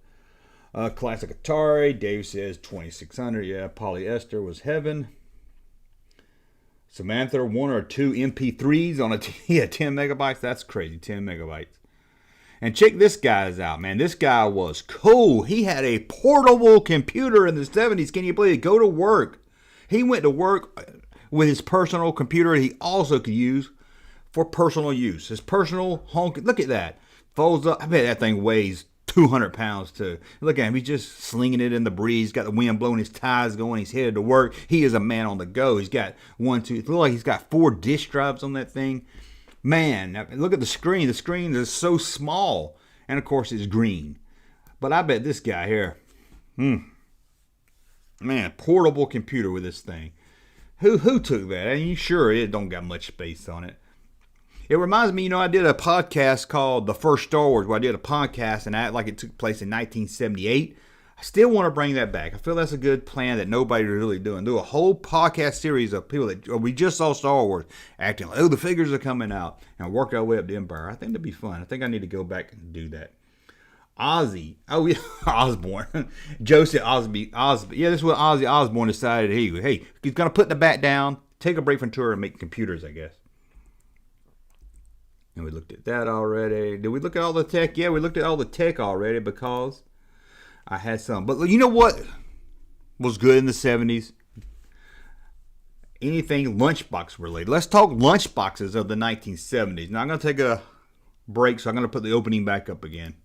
S4: Classic Atari. Dave says 2600. Yeah, polyester was heaven. Samantha, 1 or 2 MP3s on a 10 megabytes. That's crazy, 10 megabytes. And check this guy's out, man. This guy was cool. He had a portable computer in the 70s. Can you believe it? Go to work. He went to work with his personal computer he also could use for personal use. His personal home. Look at that. Folds up. I bet that thing weighs 200 pounds too. Look at him. He's just slinging it in the breeze. Got the wind blowing his ties going. He's headed to work. He is a man on the go. He's got 1, 2. It looks like he's got 4 disk drives on that thing. Man, look at the screen. The screen is so small. And, of course, it's green. But I bet this guy here, man, portable computer with this thing. Who took that? Are you sure it don't got much space on it? It reminds me, I did a podcast called The First Star Wars, where I did a podcast and act like it took place in 1978. I still want to bring that back. I feel that's a good plan that nobody's really doing. Do a whole podcast series of people that we just saw Star Wars acting like, the figures are coming out, and work our way up to Empire. I think that'd be fun. I think I need to go back and do that. Ozzy. Oh, yeah, Osborne. Joe said Osby. Yeah, this is what Ozzy Osbourne decided he's going to put the bat down, take a break from tour, and make computers, I guess. And we looked at that already. Did we look at all the tech? Yeah, we looked at all the tech already because I had some. But you know what was good in the 70s? Anything lunchbox related. Let's talk lunchboxes of the 1970s. Now I'm going to take a break, so I'm going to put the opening back up again.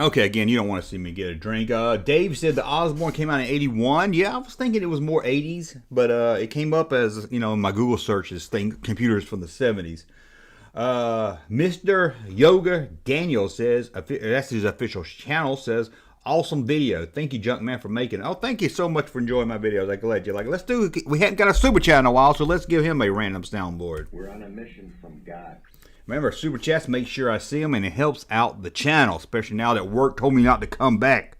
S4: Okay, again, you don't want to see me get a drink. Dave said the Osborne came out in 81. Yeah, I was thinking it was more 80s, but it came up as, in my Google searches, computers from the 70s. Mr. Yoga Daniel says, that's his official channel, says, awesome video. Thank you, Junkman, for making it. Oh, thank you so much for enjoying my videos. I'm glad you like it. We hadn't got a super chat in a while, so let's give him a random soundboard.
S5: We're on a mission from God.
S4: Remember, super chats, make sure I see them, and it helps out the channel, especially now that work told me not to come back.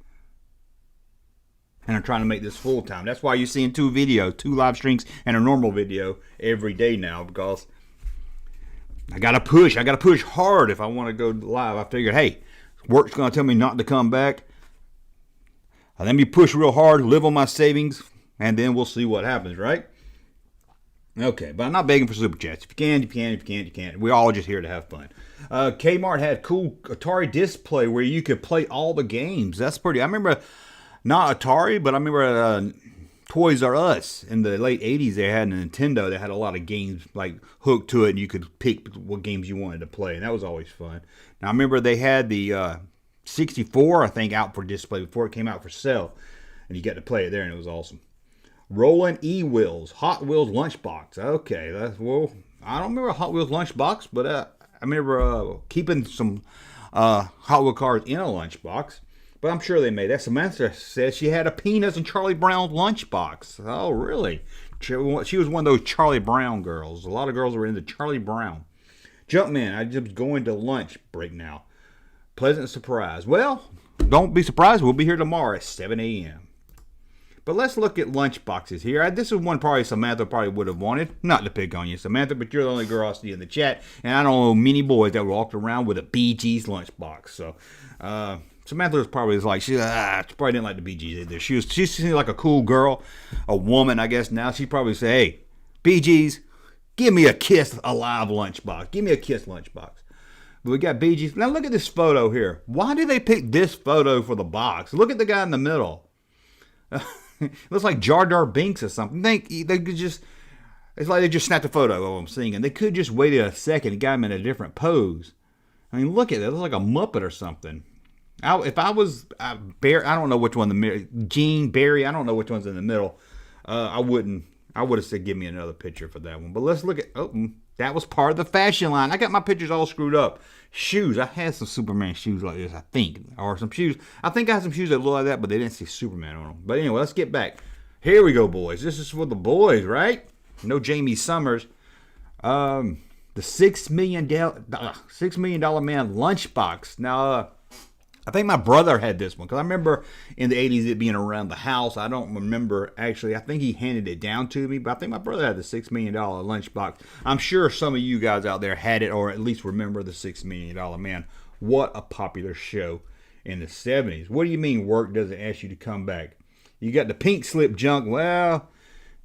S4: And I'm trying to make this full time. That's why you're seeing 2 videos, 2 live streams, and a normal video every day now, because I got to push. I got to push hard if I want to go live. I figured, hey, work's going to tell me not to come back. Let me push real hard, live on my savings, and then we'll see what happens, right? Okay, but I'm not begging for super chats. If you can, you can. If you can't, you can't. We're all just here to have fun. Kmart had cool Atari display where you could play all the games. That's pretty. I remember, not Atari, but I remember Toys R Us in the late 80s. They had a Nintendo that had a lot of games like hooked to it, and you could pick what games you wanted to play, and that was always fun. Now, I remember they had the 64, I think, out for display before it came out for sale, and you got to play it there, and it was awesome. Rolling E-Wheels, Hot Wheels lunchbox. Okay, I don't remember a Hot Wheels lunchbox, but I remember keeping some Hot Wheel cars in a lunchbox. But I'm sure they made that. Samantha says she had a Peanuts and Charlie Brown lunchbox. Oh, really? She was one of those Charlie Brown girls. A lot of girls were into Charlie Brown. Junkman, I just going to lunch break now. Pleasant surprise. Well, don't be surprised. We'll be here tomorrow at 7 a.m. But let's look at lunch boxes here. This is one probably Samantha probably would have wanted. Not to pick on you, Samantha, but you're the only girl I see in the chat. And I don't know many boys that walked around with a BG's lunchbox. So Samantha was probably like, she probably didn't like the BG's either. She seemed like a cool girl, a woman, I guess now. She probably say, hey, BG's, give me a Kiss Alive lunchbox. Give me a Kiss lunchbox. But we got BG's. Now look at this photo here. Why did they pick this photo for the box? Look at the guy in the middle. Looks like Jar Jar Binks or something. They could just, it's like they just snapped a photo of him singing. They could just waited a second and got him in a different pose. I mean, look at that. It looks like a Muppet or something. If I was Barry, I don't know which one in the middle. Gene, Barry, I don't know which one's in the middle. I would have said give me another picture for that one. But let's look at, That was part of the fashion line. I got my pictures all screwed up. Shoes. I had some Superman shoes like this, I think. Or some shoes. I think I had some shoes that look like that, but they didn't say Superman on them. But anyway, let's get back. Here we go, boys. This is for the boys, right? No Jamie Summers. The $6 million Man lunchbox. Now, I think my brother had this one because I remember in the 80s it being around the house. I don't remember actually. I think he handed it down to me, but I think my brother had the $6 million lunchbox. I'm sure some of you guys out there had it or at least remember the $6 million Man. What a popular show in the 70s. What do you mean work doesn't ask you to come back? You got the pink slip junk. Well,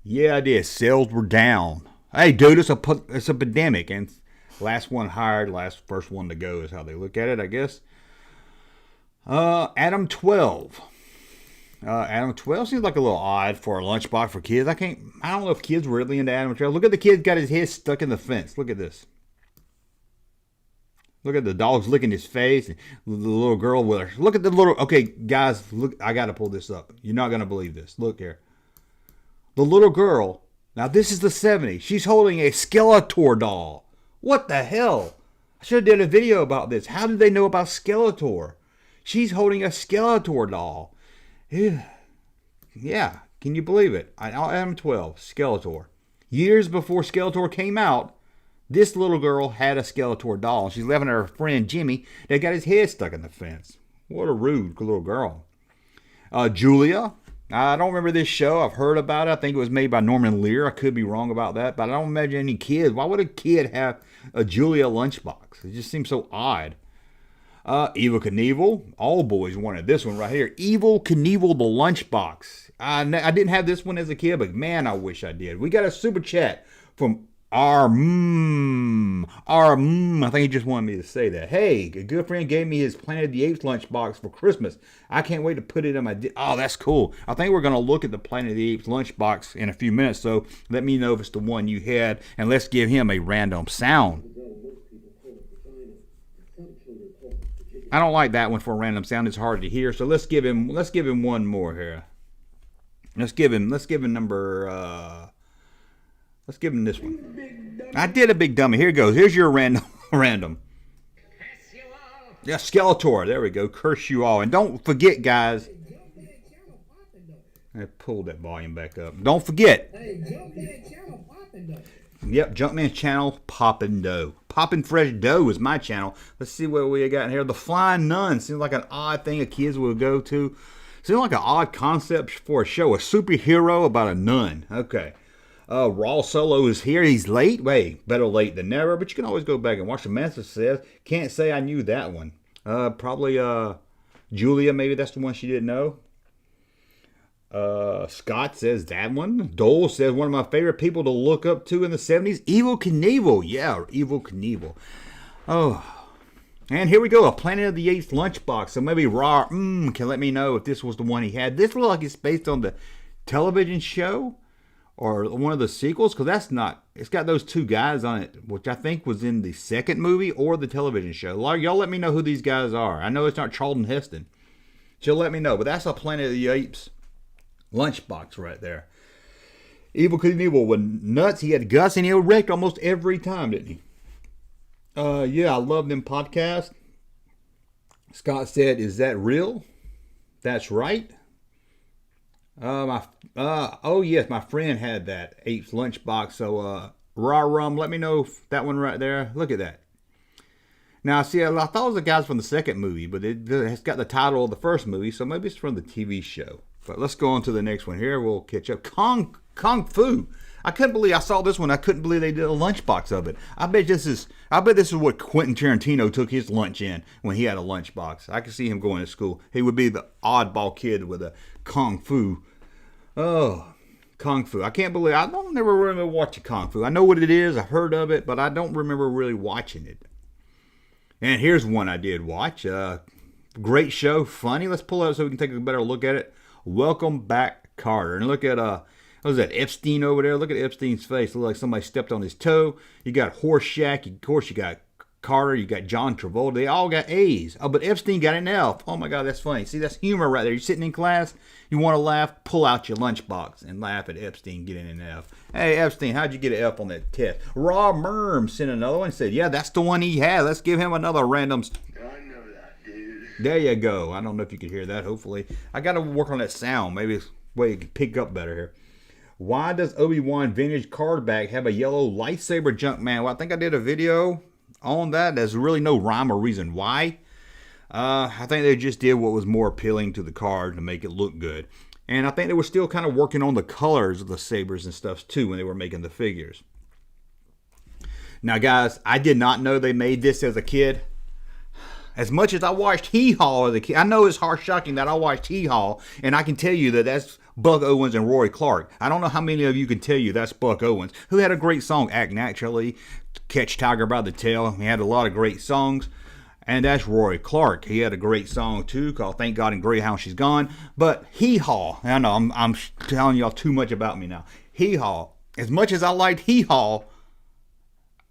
S4: yeah, I did. Sales were down. Hey, dude, it's a pandemic, and last one hired, first one to go is how they look at it, I guess. Adam 12. Adam 12 seems like a little odd for a lunchbox for kids. I don't know if kids were really into Adam 12. Look at the kid got his head stuck in the fence. Look at this. Look at the dog's licking his face. And the little girl with her. Look at the little. Okay, guys, look. I got to pull this up. You're not going to believe this. Look here. The little girl. Now, this is the 70s. She's holding a Skeletor doll. What the hell? I should have done a video about this. How did they know about Skeletor? She's holding a Skeletor doll. Yeah. Can you believe it? Adam 12. Skeletor. Years before Skeletor came out, this little girl had a Skeletor doll. She's living with her friend Jimmy that got his head stuck in the fence. What a rude little girl. Julia. I don't remember this show. I've heard about it. I think it was made by Norman Lear. I could be wrong about that, but I don't imagine any kids. Why would a kid have a Julia lunchbox? It just seems so odd. Evel Knievel. All boys wanted this one right here. Evel Knievel the lunchbox. I didn't have this one as a kid, but man, I wish I did. We got a super chat from I think he just wanted me to say that. Hey, a good friend gave me his Planet of the Apes lunchbox for Christmas. I can't wait to put it in my... Oh, that's cool. I think we're going to look at the Planet of the Apes lunchbox in a few minutes, so let me know if it's the one you had, and let's give him a random sound. I don't like that one for a random sound. It's hard to hear, so let's give him one more here. Let's give him number... Let's give him this one. I did a big dummy. Here it goes. Here's your random. Yeah, Skeletor. There we go. Curse you all. And don't forget, guys. I pulled that volume back up. Don't forget. Yep, Junkman channel poppin' dough. Poppin' fresh dough is my channel. Let's see what we got in here. The Flying Nun seems like an odd thing a kids will go to. Seems like an odd concept for a show. A superhero about a nun. Okay. Raw Solo is here. He's late. Wait, better late than never. But you can always go back and watch the message says. Can't say I knew that one. Probably Julia. Maybe that's the one she didn't know. Scott says that one. Dole says one of my favorite people to look up to in the 70s. Evel Knievel. Yeah, Evel Knievel. Oh. And here we go. A Planet of the Apes lunchbox. So maybe Raw can let me know if this was the one he had. This looks like it's based on the television show. Or one of the sequels, because that's not... It's got those two guys on it, which I think was in the second movie or the television show. Y'all let me know who these guys are. I know it's not Charlton Heston. She'll let me know, but that's a Planet of the Apes lunchbox right there. Evel Knievel was nuts. He had guts, and he wrecked almost every time, didn't he? Yeah, I love them podcasts. Scott said, is that real? That's right. Oh yes, my friend had that Apes lunchbox. So, Raw Rum, let me know if that one right there. Look at that. Now, see, I thought it was the guys from the second movie, but it's got the title of the first movie, so maybe it's from the TV show. But let's go on to the next one here. We'll catch up. Kung Fu. I couldn't believe I saw this one. I couldn't believe they did a lunchbox of it. I bet this is what Quentin Tarantino took his lunch in when he had a lunchbox. I could see him going to school. He would be the oddball kid with a Kung Fu. Oh, Kung Fu. I can't believe I don't never remember watching Kung Fu. I know what it is. I've heard of it, but I don't remember really watching it. And here's one I did watch. Great show, funny. Let's pull it up so we can take a better look at it. Welcome Back, Carter. And look at what was that, Epstein over there? Look at Epstein's face. Look like somebody stepped on his toe. You got Horseshack. Of course, you got Carter, you got John Travolta. They all got A's. Oh, but Epstein got an F. Oh my God, that's funny. See, that's humor right there. You're sitting in class, you want to laugh, pull out your lunchbox and laugh at Epstein getting an F. Hey, Epstein, how'd you get an F on that test? Rob Merm sent another one and said, yeah, that's the one he had. Let's give him another random.
S5: I know that, dude.
S4: There you go. I don't know if you could hear that. Hopefully. I got to work on that sound. Maybe it's a way you can pick up better here. Why does Obi-Wan vintage card back have a yellow lightsaber Junkman? Well, I think I did a video on that. There's really no rhyme or reason why. I think they just did what was more appealing to the card to make it look good. And I think they were still kind of working on the colors of the sabers and stuff too when they were making the figures. Now, guys, I did not know they made this as a kid. As much as I watched Hee-Haw as a kid, I know it's shocking that I watched Hee-Haw, and I can tell you that that's Buck Owens and Roy Clark. I don't know how many of you can tell you that's Buck Owens, who had a great song, Act Naturally, Catch Tiger by the Tail. He had a lot of great songs. And that's Roy Clark. He had a great song too called Thank God and Greyhound She's Gone. But Hee-Haw, I know I'm telling y'all too much about me now. Hee-Haw, as much as I liked Hee-Haw,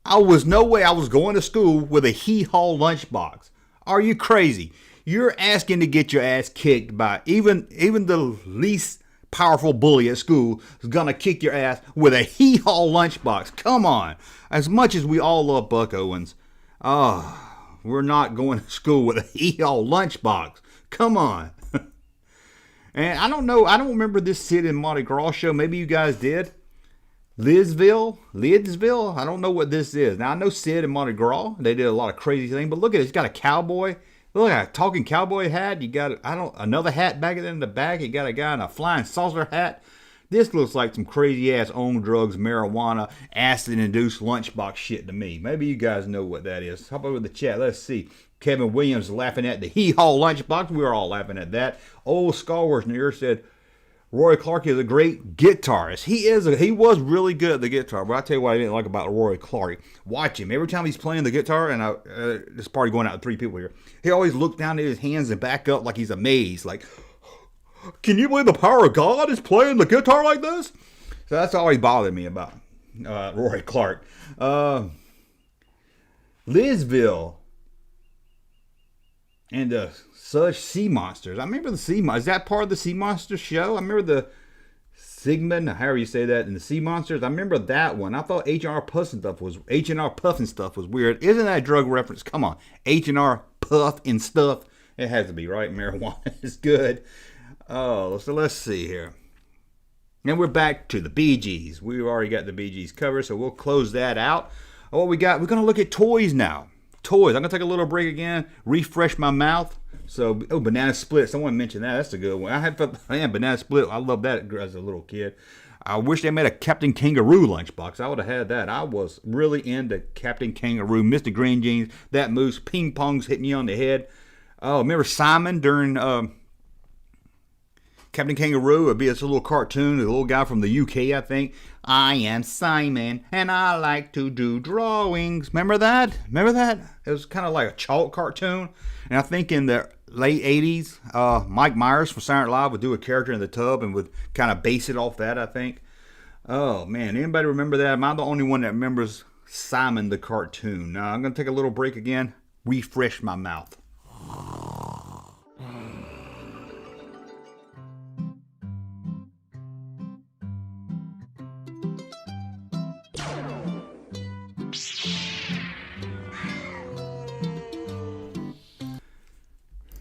S4: I was no way I was going to school with a Hee-Haw lunchbox. Are you crazy? You're asking to get your ass kicked by even the least powerful bully at school is gonna kick your ass with a Hee-Haw lunchbox. Come on. As much as we all love Buck Owens, we're not going to school with a Hee-Haw lunchbox. Come on. And I don't know. I don't remember this Sid and Mardi Gras show. Maybe you guys did. Lidsville. I don't know what this is. Now, I know Sid and Mardi Gras. They did a lot of crazy things. But look at it. It's got a cowboy. Look at a talking cowboy hat. You got another hat back in the back. You got a guy in a flying saucer hat. This looks like some crazy-ass on drugs, marijuana, acid-induced lunchbox shit to me. Maybe you guys know what that is. Hop over the chat. Let's see. Kevin Williams laughing at the Hee-Haw lunchbox. We were all laughing at that. Old Star Wars Near said, Roy Clark is a great guitarist. He was really good at the guitar. But I tell you what I didn't like about Roy Clark. Watch him. Every time he's playing the guitar, and this party going out with 3 people here, he always looked down at his hands and back up like he's amazed. Like, can you believe the power of God is playing the guitar like this? So that's always bothered me about Roy Clark. Lizville and the such Sea Monsters. I remember the Sea Monsters. Is that part of the Sea Monsters show? I remember the Sigmund, however you say that, and the Sea Monsters. I remember that one. I thought H&R Puffin stuff was weird. Isn't that a drug reference? Come on. H&R Puff and stuff. It has to be, right? Marijuana is good. Oh, so let's see here. And we're back to the Bee Gees. We've already got the Bee Gees covered, so we'll close that out. What we got? We're going to look at toys now. Toys. I'm going to take a little break again, refresh my mouth. So, Banana Split. Someone mentioned that. That's a good one. I had Banana Split. I loved that as a little kid. I wish they made a Captain Kangaroo lunchbox. I would have had that. I was really into Captain Kangaroo, Mr. Green Jeans, that moose, ping pongs hitting you on the head. Oh, remember Simon during Captain Kangaroo? It'd be this little cartoon, a little guy from the UK, I think. I am Simon, and I like to do drawings. Remember that? It was kind of like a chalk cartoon. And I think in the late 80s, Mike Myers from Saturday Night Live would do a character in the tub and would kind of base it off that, I think. Oh, man. Anybody remember that? Am I the only one that remembers Simon the cartoon? Now, I'm going to take a little break again, refresh my mouth.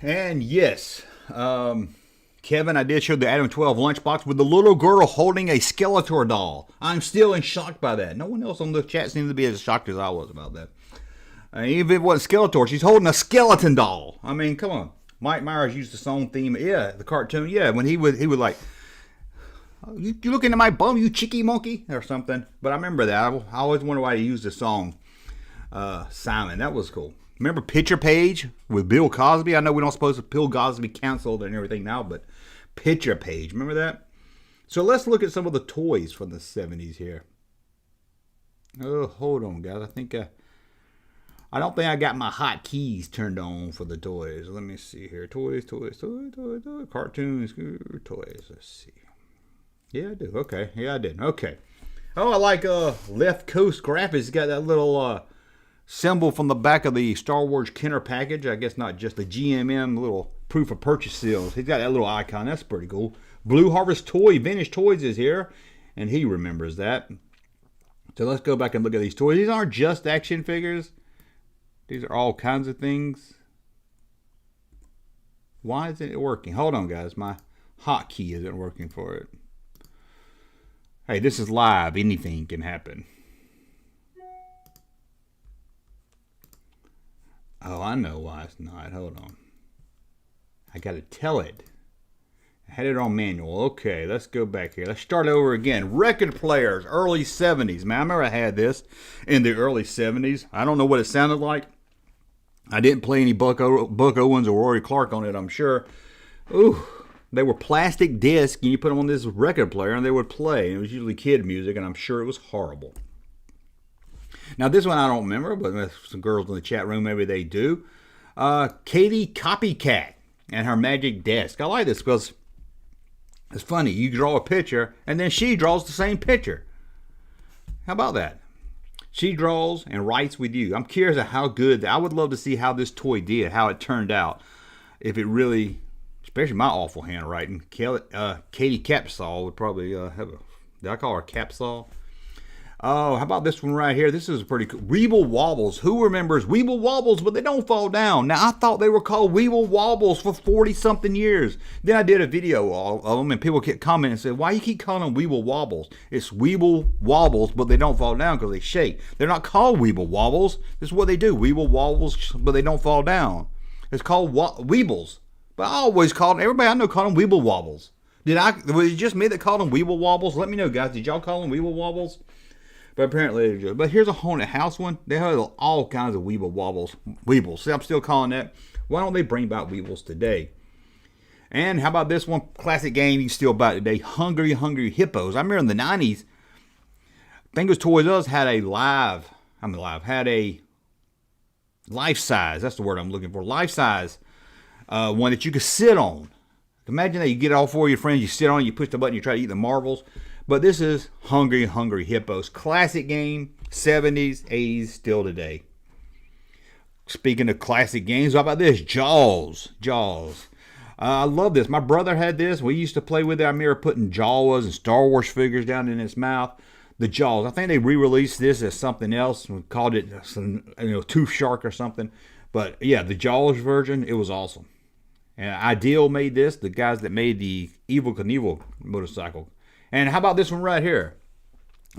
S4: And yes, Kevin, I did show the Adam 12 lunchbox with the little girl holding a Skeletor doll. I'm still in shock by that. No one else on the chat seems to be as shocked as I was about that. Even if it wasn't Skeletor, she's holding a skeleton doll. I mean, come on. Mike Myers used the song theme. Yeah, the cartoon. Yeah, when he would like, you looking at my bum, you cheeky monkey, or something. But I remember that. I always wonder why he used the song Simon. That was cool. Remember Picture Page with Bill Cosby? I know we don't suppose Bill Cosby canceled and everything now, but Picture Page. Remember that? So let's look at some of the toys from the 70s here. Oh, hold on, guys. I don't think I got my hotkeys turned on for the toys. Let me see here. Toys. Cartoons, toys. Let's see. Yeah, I do. Okay. Yeah, I did. Okay. Oh, I like Left Coast Graphics. Got that little symbol from the back of the Star Wars Kenner package. I guess not just the GMM little proof of purchase seals. He's got that little icon. That's pretty cool. Blue Harvest Toy, Vintage Toys is here, and he remembers that. So let's go back and look at these toys. These aren't just action figures. These are all kinds of things. Why isn't it working? Hold on, guys. My hotkey isn't working for it. Hey, this is live. Anything can happen. Oh, I know why it's not. Hold on. I got to tell it. I had it on manual. Okay, let's go back here. Let's start over again. Record players, early 70s. Man, I remember I had this in the early 70s. I don't know what it sounded like. I didn't play any Buck Owens or Rory Clark on it, I'm sure. Ooh, they were plastic discs, and you put them on this record player, and they would play. It was usually kid music, and I'm sure it was horrible. Now, this one I don't remember, but some girls in the chat room, maybe they do. Katie Copycat and her magic desk. I like this because it's funny. You draw a picture, and then she draws the same picture. How about that? She draws and writes with you. I'm curious of how good. I would love to see how this toy did, how it turned out. If it really, especially my awful handwriting. Katie Capsaw would probably have a. Did I call her Capsaw? Oh, how about this one right here? This is pretty cool. Weeble Wobbles. Who remembers Weeble Wobbles, but they don't fall down? Now, I thought they were called Weeble Wobbles for 40-something years. Then I did a video of them, and people kept commenting and said, why you keep calling them Weeble Wobbles? It's Weeble Wobbles, but they don't fall down because they shake. They're not called Weeble Wobbles. This is what they do. Weeble Wobbles, but they don't fall down. It's called Weebles. But I always called them, everybody I know called them Weeble Wobbles. Was it just me that called them Weeble Wobbles? Let me know, guys. Did y'all call them Weeble Wobbles? But apparently they're just. But here's a haunted house one. They have all kinds of Weeble Wobbles. Weebles. See, I'm still calling that. Why don't they bring back Weebles today? And how about this one? Classic game you can still buy today. Hungry Hippos. I remember in the 90s, I think it was Toys R Us had a had a life size. That's the word I'm looking for. Life size one that you could sit on. Imagine that you get all four of your friends, you sit on it, you push the button, you try to eat the marbles. But this is Hungry Hippos. Classic game, 70s, 80s, still today. Speaking of classic games, how about this? Jaws. I love this. My brother had this. We used to play with it. I remember putting Jawas and Star Wars figures down in his mouth. The Jaws. I think they re-released this as something else. We called it some, Tooth Shark or something. But yeah, the Jaws version, it was awesome. And Ideal made this. The guys that made the Evil Knievel motorcycle. And how about this one right here?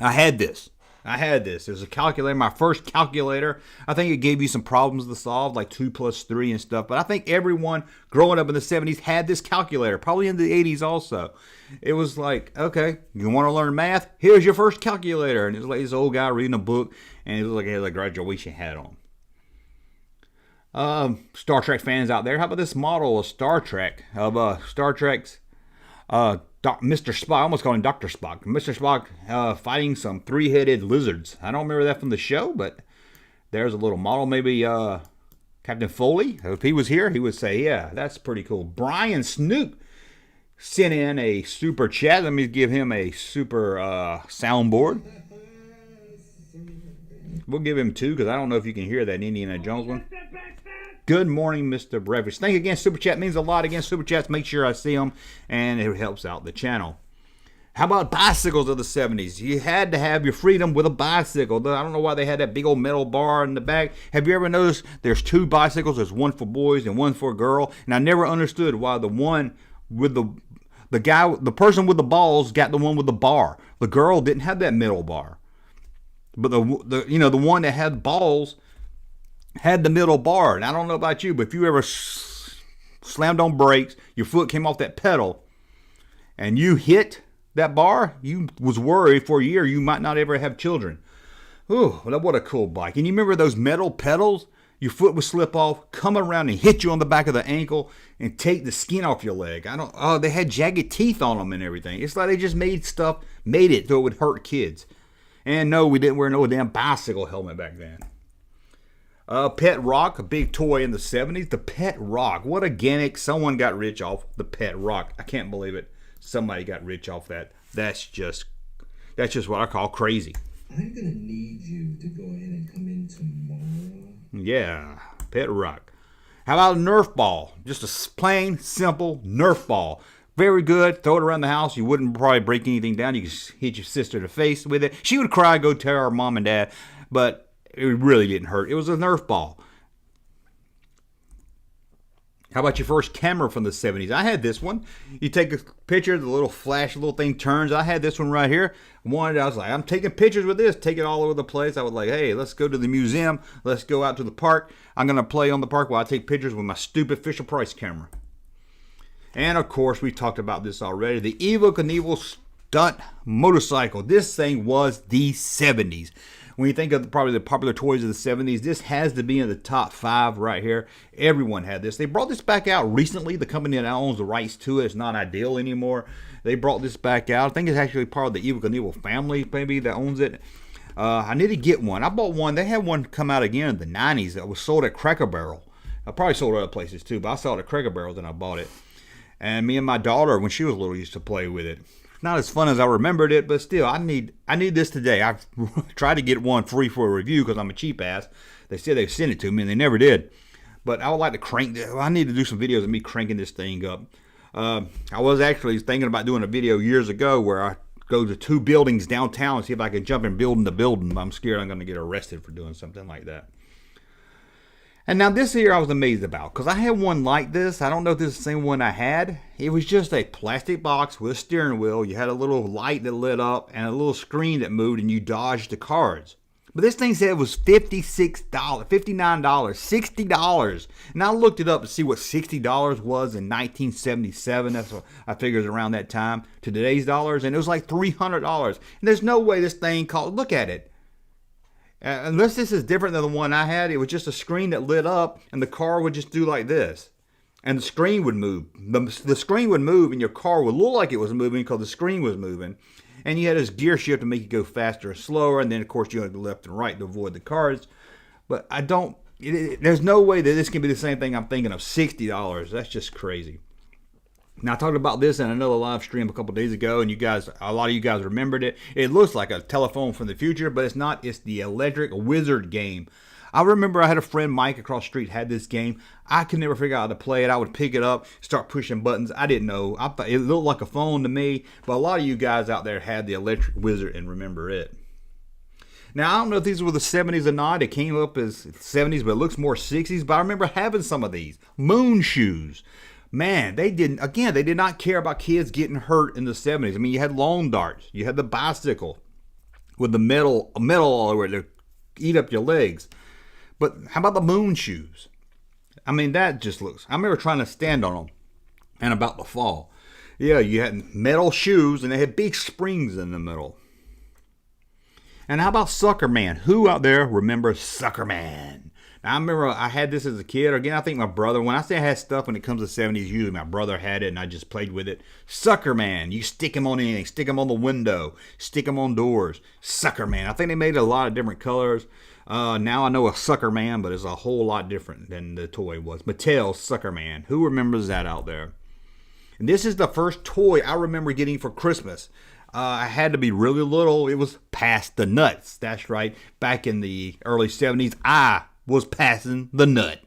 S4: I had this. It was a calculator, my first calculator. I think it gave you some problems to solve, like 2 + 3 and stuff. But I think everyone growing up in the 70s had this calculator, probably in the 80s also. It was like, okay, you want to learn math? Here's your first calculator. And it was like this old guy reading a book, and it was like he had a graduation hat on. Star Trek fans out there, how about this model of Star Trek, Star Trek's Mr. Spock, I almost called him Dr. Spock. Mr. Spock fighting some 3-headed lizards. I don't remember that from the show, but there's a little model. Maybe Captain Foley, if he was here, he would say, yeah, that's pretty cool. Brian Snoop sent in a super chat. Let me give him a super soundboard. We'll give him 2 because I don't know if you can hear that Indiana Jones one. Good morning, Mr. Breakfast. Thank you again. Super Chat means a lot. Again, Super Chats, make sure I see them, and it helps out the channel. How about bicycles of the 70s? You had to have your freedom with a bicycle. I don't know why they had that big old metal bar in the back. Have you ever noticed there's 2 bicycles? There's one for boys and one for a girl. And I never understood why the one with the person with the balls got the one with the bar. The girl didn't have that metal bar. But the one that had balls had the middle bar. And I don't know about you, but if you ever slammed on brakes, your foot came off that pedal, and you hit that bar, you was worried for a year you might not ever have children. Ooh, what a cool bike. And you remember those metal pedals? Your foot would slip off, come around and hit you on the back of the ankle and take the skin off your leg. They had jagged teeth on them and everything. It's like they just made it so it would hurt kids. And no, we didn't wear no damn bicycle helmet back then. Pet Rock, a big toy in the 70s. The Pet Rock. What a gimmick. Someone got rich off the Pet Rock. I can't believe it. Somebody got rich off that. That's just what I call crazy.
S5: I'm going to need you to go ahead and come in tomorrow.
S4: Yeah, pet rock. How about a Nerf Ball? Just a plain, simple Nerf Ball. Very good. Throw it around the house. You wouldn't probably break anything down. You could hit your sister in the face with it. She would cry, go tell her mom and dad, but it really didn't hurt. It was a Nerf Ball. How about your first camera from the 70s? I had this one. You take a picture, the little flash, little thing turns. I had this one right here. I was like, I'm taking pictures with this, take it all over the place. I was like, hey, let's go to the museum. Let's go out to the park. I'm going to play on the park while I take pictures with my stupid Fisher-Price camera. And, of course, we talked about this already. The Evel Knievel Stunt motorcycle. This thing was the 70s. When you think of probably the popular toys of the 70s, this has to be in the top 5 right here. Everyone had this. They brought this back out recently. The company that owns the rights to it is not Ideal anymore. They brought this back out. I think it's actually part of the Evel Knievel family, maybe, that owns it. I need to get one. I bought one. They had one come out again in the 90s that was sold at Cracker Barrel. I probably sold other places too, but I saw it at Cracker Barrel, then I bought it. And me and my daughter, when she was little, used to play with it. Not as fun as I remembered it, but still, I need this today. I've tried to get one free for a review because I'm a cheap ass. They said they'd send it to me, and they never did. But I would like to crank this. I need to do some videos of me cranking this thing up. I was actually thinking about doing a video years ago where I go to 2 buildings downtown and see if I can jump in building to building. But I'm scared I'm going to get arrested for doing something like that. And now this here I was amazed about, because I had one like this. I don't know if this is the same one I had. It was just a plastic box with a steering wheel. You had a little light that lit up and a little screen that moved, and you dodged the cards. But this thing said it was $56, $59, $60. And I looked it up to see what $60 was in 1977. That's what I figured around that time to today's dollars. And it was like $300. And there's no way this thing called, look at it. Unless this is different than the one I had, it was just a screen that lit up and the car would just do like this. And the screen would move. The screen would move and your car would look like it was moving because the screen was moving. And you had this gear shift to make it go faster or slower. And then, of course, you had to go left and right to avoid the cars. But there's no way that this can be the same thing I'm thinking of, $60. That's just crazy. Now, I talked about this in another live stream a couple days ago, and a lot of you guys remembered it. It looks like a telephone from the future, but it's not. It's the Electric Wizard game. I remember I had a friend, Mike, across the street, had this game. I could never figure out how to play it. I would pick it up, start pushing buttons. I didn't know. I thought it looked like a phone to me, but a lot of you guys out there had the Electric Wizard and remember it. Now, I don't know if these were the 70s or not. It came up as 70s, but it looks more 60s. But I remember having some of these. Moon shoes. Man, they did not care about kids getting hurt in the 70s. I mean, you had lawn darts. You had the bicycle with the metal all over it to eat up your legs. But how about the moon shoes? I mean, that just looks... I remember trying to stand on them and about to fall. Yeah, you had metal shoes and they had big springs in the middle. And how about Sucker Man? Who out there remembers Sucker Man? Now, I remember I had this as a kid. Again, I think my brother, when I say I had stuff when it comes to the 70s, usually my brother had it and I just played with it. Sucker Man. You stick him on anything. Stick him on the window. Stick him on doors. Sucker Man. I think they made a lot of different colors. Now I know a Sucker Man, but it's a whole lot different than the toy was. Mattel's Sucker Man. Who remembers that out there? And this is the first toy I remember getting for Christmas. I had to be really little. It was Pass the Nuts. That's right. Back in the early 70s, I was passing the nut.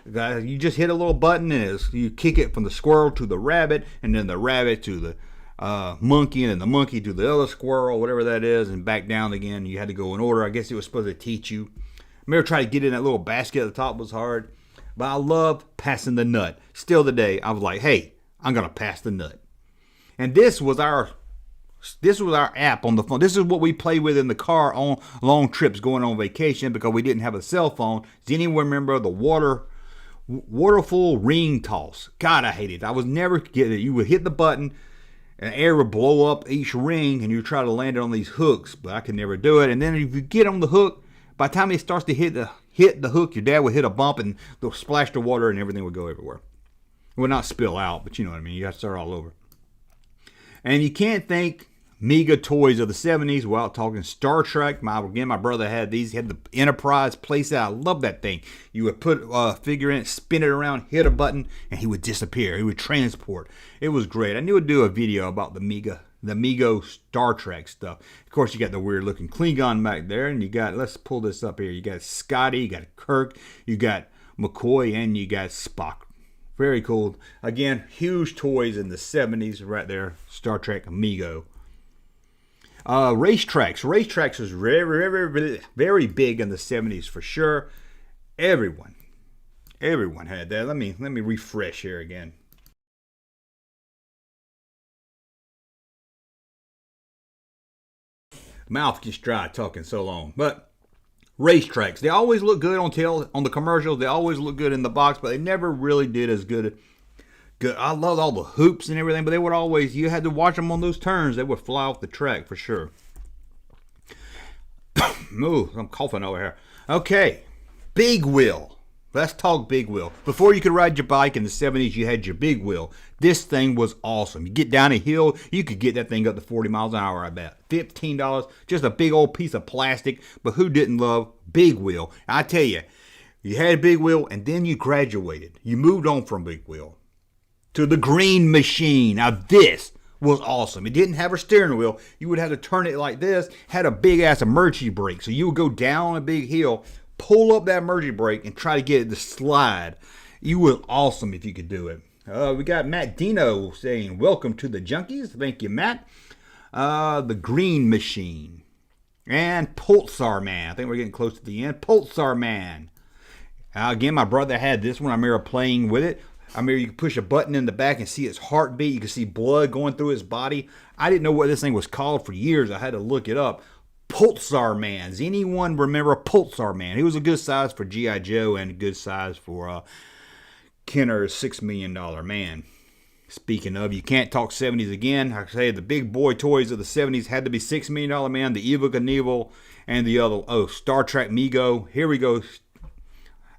S4: You just hit a little button and you kick it from the squirrel to the rabbit, and then the rabbit to the monkey, and then the monkey to the other squirrel, whatever that is, and back down again. You had to go in order. I guess it was supposed to teach you. I remember trying to get in that little basket at the top was hard, but I love passing the nut. Still today, I was like, hey, I'm going to pass the nut. And this was our app on the phone. This is what we play with in the car on long trips going on vacation because we didn't have a cell phone. Does anyone remember the waterful ring toss? God, I hate it. I was never getting it. You would hit the button and air would blow up each ring and you try to land it on these hooks, but I could never do it. And then if you get on the hook, by the time it starts to hit the hook, your dad would hit a bump and they'll splash the water and everything would go everywhere. It would not spill out, but you know what I mean. You got to start all over. And you can't think Mega toys of the 70s without talking Star Trek. My brother had these. He had the Enterprise playset. I love that thing. You would put a figure in it, spin it around, hit a button, and he would disappear. He would transport. It was great. I knew I'd do a video about the Mega the Amigo Star Trek stuff. Of course, you got the weird looking Klingon back there, and you got, let's pull this up here. You got Scotty, you got Kirk, you got McCoy, and you got Spock. Very cool. Again, huge toys in the 70s right there. Star Trek Amigo. Racetracks. Racetracks was very big in the 70s for sure. Everyone had that. Let me refresh here again. Mouth gets dry talking so long. But racetracks, they always look good on the commercials. They always look good in the box, but they never really did as good. I loved all the hoops and everything, but they would always, you had to watch them on those turns. They would fly off the track for sure. Ooh, I'm coughing over here. Okay, big wheel. Let's talk big wheel. Before you could ride your bike in the 70s, you had your big wheel. This thing was awesome. You get down a hill, you could get that thing up to 40 miles an hour, I bet. $15, just a big old piece of plastic. But who didn't love big wheel? I tell you, you had a big wheel and then you graduated. You moved on from big wheel to the green machine. Now this was awesome. It didn't have a steering wheel. You would have to turn it like this. Had a big ass emergency brake. So you would go down a big hill, pull up that emergency brake, and try to get it to slide. You were awesome if you could do it. We got Matt Dino saying, welcome to the Junkies. Thank you, Matt. The green machine. And Pulsar Man. I think we're getting close to the end. Pulsar Man. Again, my brother had this one. I remember playing with it. I remember you could push a button in the back and see its heartbeat. You could see blood going through his body. I didn't know what this thing was called for years. I had to look it up. Pulsar Man. Does anyone remember Pulsar Man? He was a good size for G.I. Joe and a good size for Kenner's $6 Million Man. Speaking of, you can't talk 70s again. Like I say, the big boy toys of the 70s had to be $6 Million Man, the Evil Knievel, and the other, Star Trek Mego. Here we go.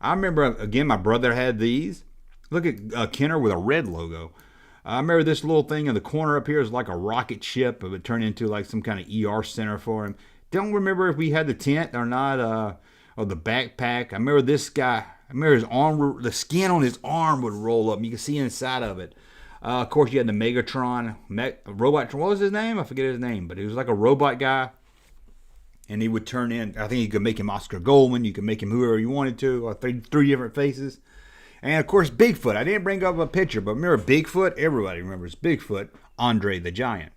S4: I remember, again, my brother had these. Look at Kenner with a red logo. I remember this little thing in the corner up here is like a rocket ship. It would turn into like some kind of ER center for him. Don't remember if we had the tent or not, or the backpack. I remember this guy. I remember his arm, the skin on his arm would roll up. You could see inside of it. Of course, you had the Megatron, Robot. What was his name? I forget his name, but he was like a robot guy. And he would turn in. I think you could make him Oscar Goldman. You could make him whoever you wanted to. Or three different faces. And of course, Bigfoot. I didn't bring up a picture, but remember Bigfoot? Everybody remembers Bigfoot. Andre the Giant.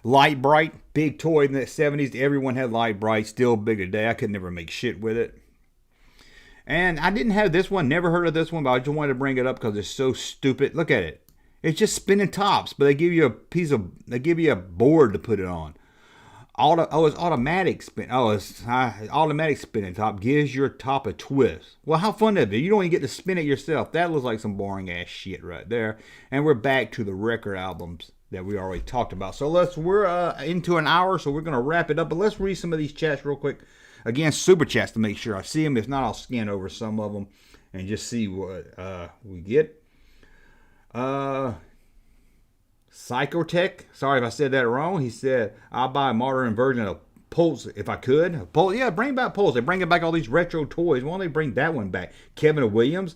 S4: Light Bright, big toy in the 70s. Everyone had Light Bright. Still big today. I could never make shit with it. And I didn't have this one. Never heard of this one, but I just wanted to bring it up because it's so stupid. Look at it. It's just spinning tops, but they give you a board to put it on. It's automatic spin. It's automatic spinning top. Gives your top a twist. Well, how fun is it? You don't even get to spin it yourself. That looks like some boring ass shit right there. And we're back to the record albums that we already talked about. So we're into an hour, so we're gonna wrap it up. But let's read some of these chats real quick. Again, super chats to make sure I see them. If not, I'll scan over some of them and just see what we get. Psychotech, sorry if I said that wrong. He said, I'll buy a modern version of Pulse if I could. Pulse, yeah, bring back Pulse. They're bringing back all these retro toys. Why don't they bring that one back? Kevin Williams,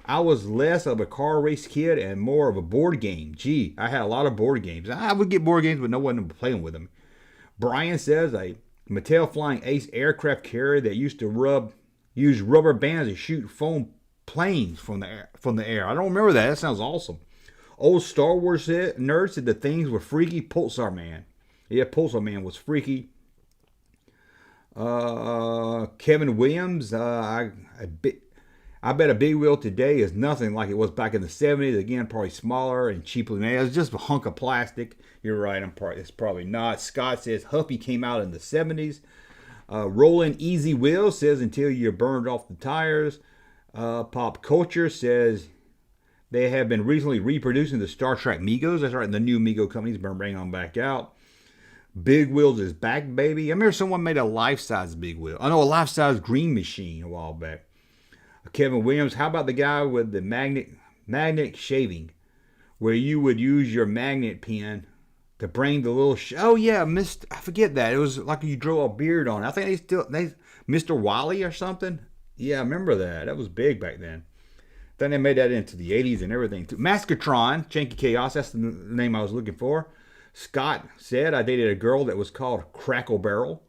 S4: I was less of a car race kid and more of a board game. Gee, I had a lot of board games. I would get board games, but no one was playing with them. Brian says, a Mattel Flying Ace aircraft carrier that used to use rubber bands to shoot foam planes from the air. I don't remember that. That sounds awesome. Old Star Wars nerd said the things were freaky. Pulsar Man. Yeah, Pulsar Man was freaky. Kevin Williams. I bet a big wheel today is nothing like it was back in the 70s. Again, probably smaller and cheaply made. It's just a hunk of plastic. You're right. It's probably not. Scott says Huffy came out in the 70s. Rolling Easy Wheel says until you're burned off the tires. Pop Culture says they have been recently reproducing the Star Trek Megos. That's right, the new Mego company's been bringing them back out. Big Wheels is back, baby. I remember someone made a life-size Big Wheel. I know a life-size Green Machine a while back. Kevin Williams, how about the guy with the magnet shaving, where you would use your magnet pen to bring the little... oh, yeah, I forget that. It was like you drew a beard on it. I think they Mr. Wally or something. Yeah, I remember that. That was big back then. Then they made that into the 80s and everything. Mascotron, Janky Chaos, that's the name I was looking for. Scott said, I dated a girl that was called Crackle Barrel.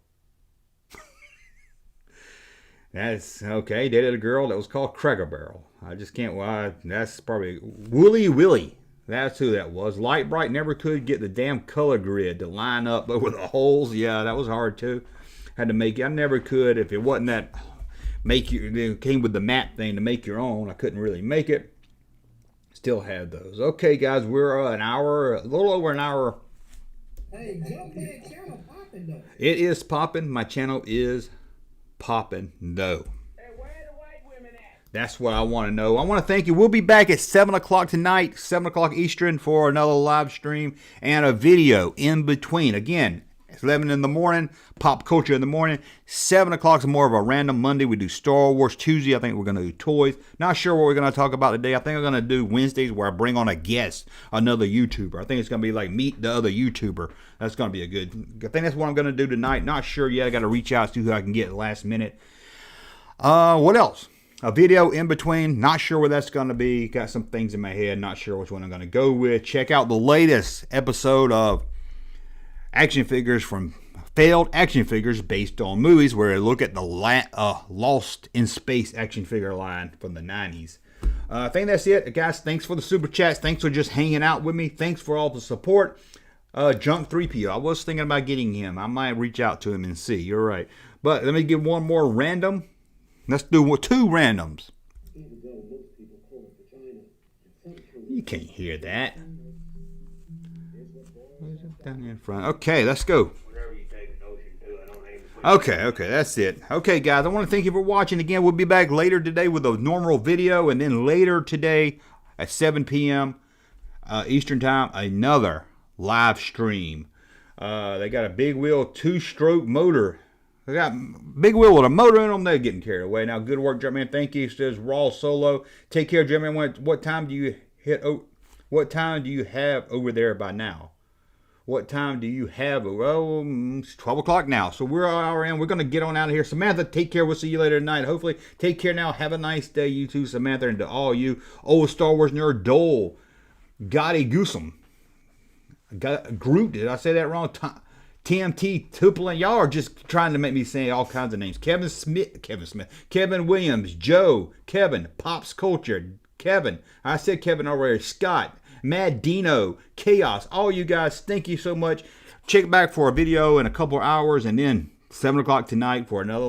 S4: That's okay. Dated a girl that was called Crackle Barrel. I just can't. Well, that's probably Wooly Willie. That's who that was. Light Bright never could get the damn color grid to line up over the holes. Yeah, that was hard too. Had to make it. I never could if it wasn't that it came with the map thing to make your own. I couldn't really make it. Still had those. Okay, guys, we're a little over an hour.
S5: Hey, Junkman channel popping though.
S4: It is popping. My channel is popping though.
S5: Hey, where the white women at?
S4: That's what I want to know. I want to thank you. We'll be back at 7 o'clock tonight, 7 o'clock Eastern, for another live stream and a video in between. Again, it's 11 in the morning, pop culture in the morning. 7 o'clock is more of a random Monday. We do Star Wars. Tuesday, I think we're going to do toys. Not sure what we're going to talk about today. I think I'm going to do Wednesdays where I bring on a guest, another YouTuber. I think it's going to be like meet the other YouTuber. That's going to be a good. I think that's what I'm going to do tonight. Not sure yet. I got to reach out to who I can get at the last minute. What else? A video in between. Not sure where that's going to be. Got some things in my head. Not sure which one I'm going to go with. Check out the latest episode of action figures from failed action figures based on movies, where I look at the Lost in Space action figure line from the 90s. I think that's it, guys. Thanks for the super chats. Thanks for just hanging out with me. Thanks for all the support. Junk 3PO. I was thinking about getting him. I might reach out to him and see. You're right. But let me give one more random. Let's do 2 randoms. You can't hear that. Down here in front. Okay, let's go. Okay, that's it. Okay, guys, I want to thank you for watching. Again, we'll be back later today with a normal video, and then later today at 7 p.m. Eastern Time, another live stream. They got a big wheel 2-stroke motor. They got big wheel with a motor in them. They're getting carried away. Now, good work, Junkman. Thank you. It says Raw Solo. Take care, Junkman. What time do you what time do you have over there by now? What time do you have? Well, it's 12 o'clock now. So we're an hour in. We're going to get on out of here. Samantha, take care. We'll see you later tonight. Hopefully, take care now. Have a nice day, you too, Samantha. And to all you old Star Wars nerd, Dole, Gotti Goosum, Groot, did I say that wrong? TMT, Tuplan. Y'all are just trying to make me say all kinds of names. Kevin Smith, Kevin Williams, Joe, Kevin, Pops Culture, Kevin. I said Kevin already. Scott, Mad Dino, Chaos, all you guys, thank you so much. Check back for a video in a couple of hours, and then 7 o'clock tonight for another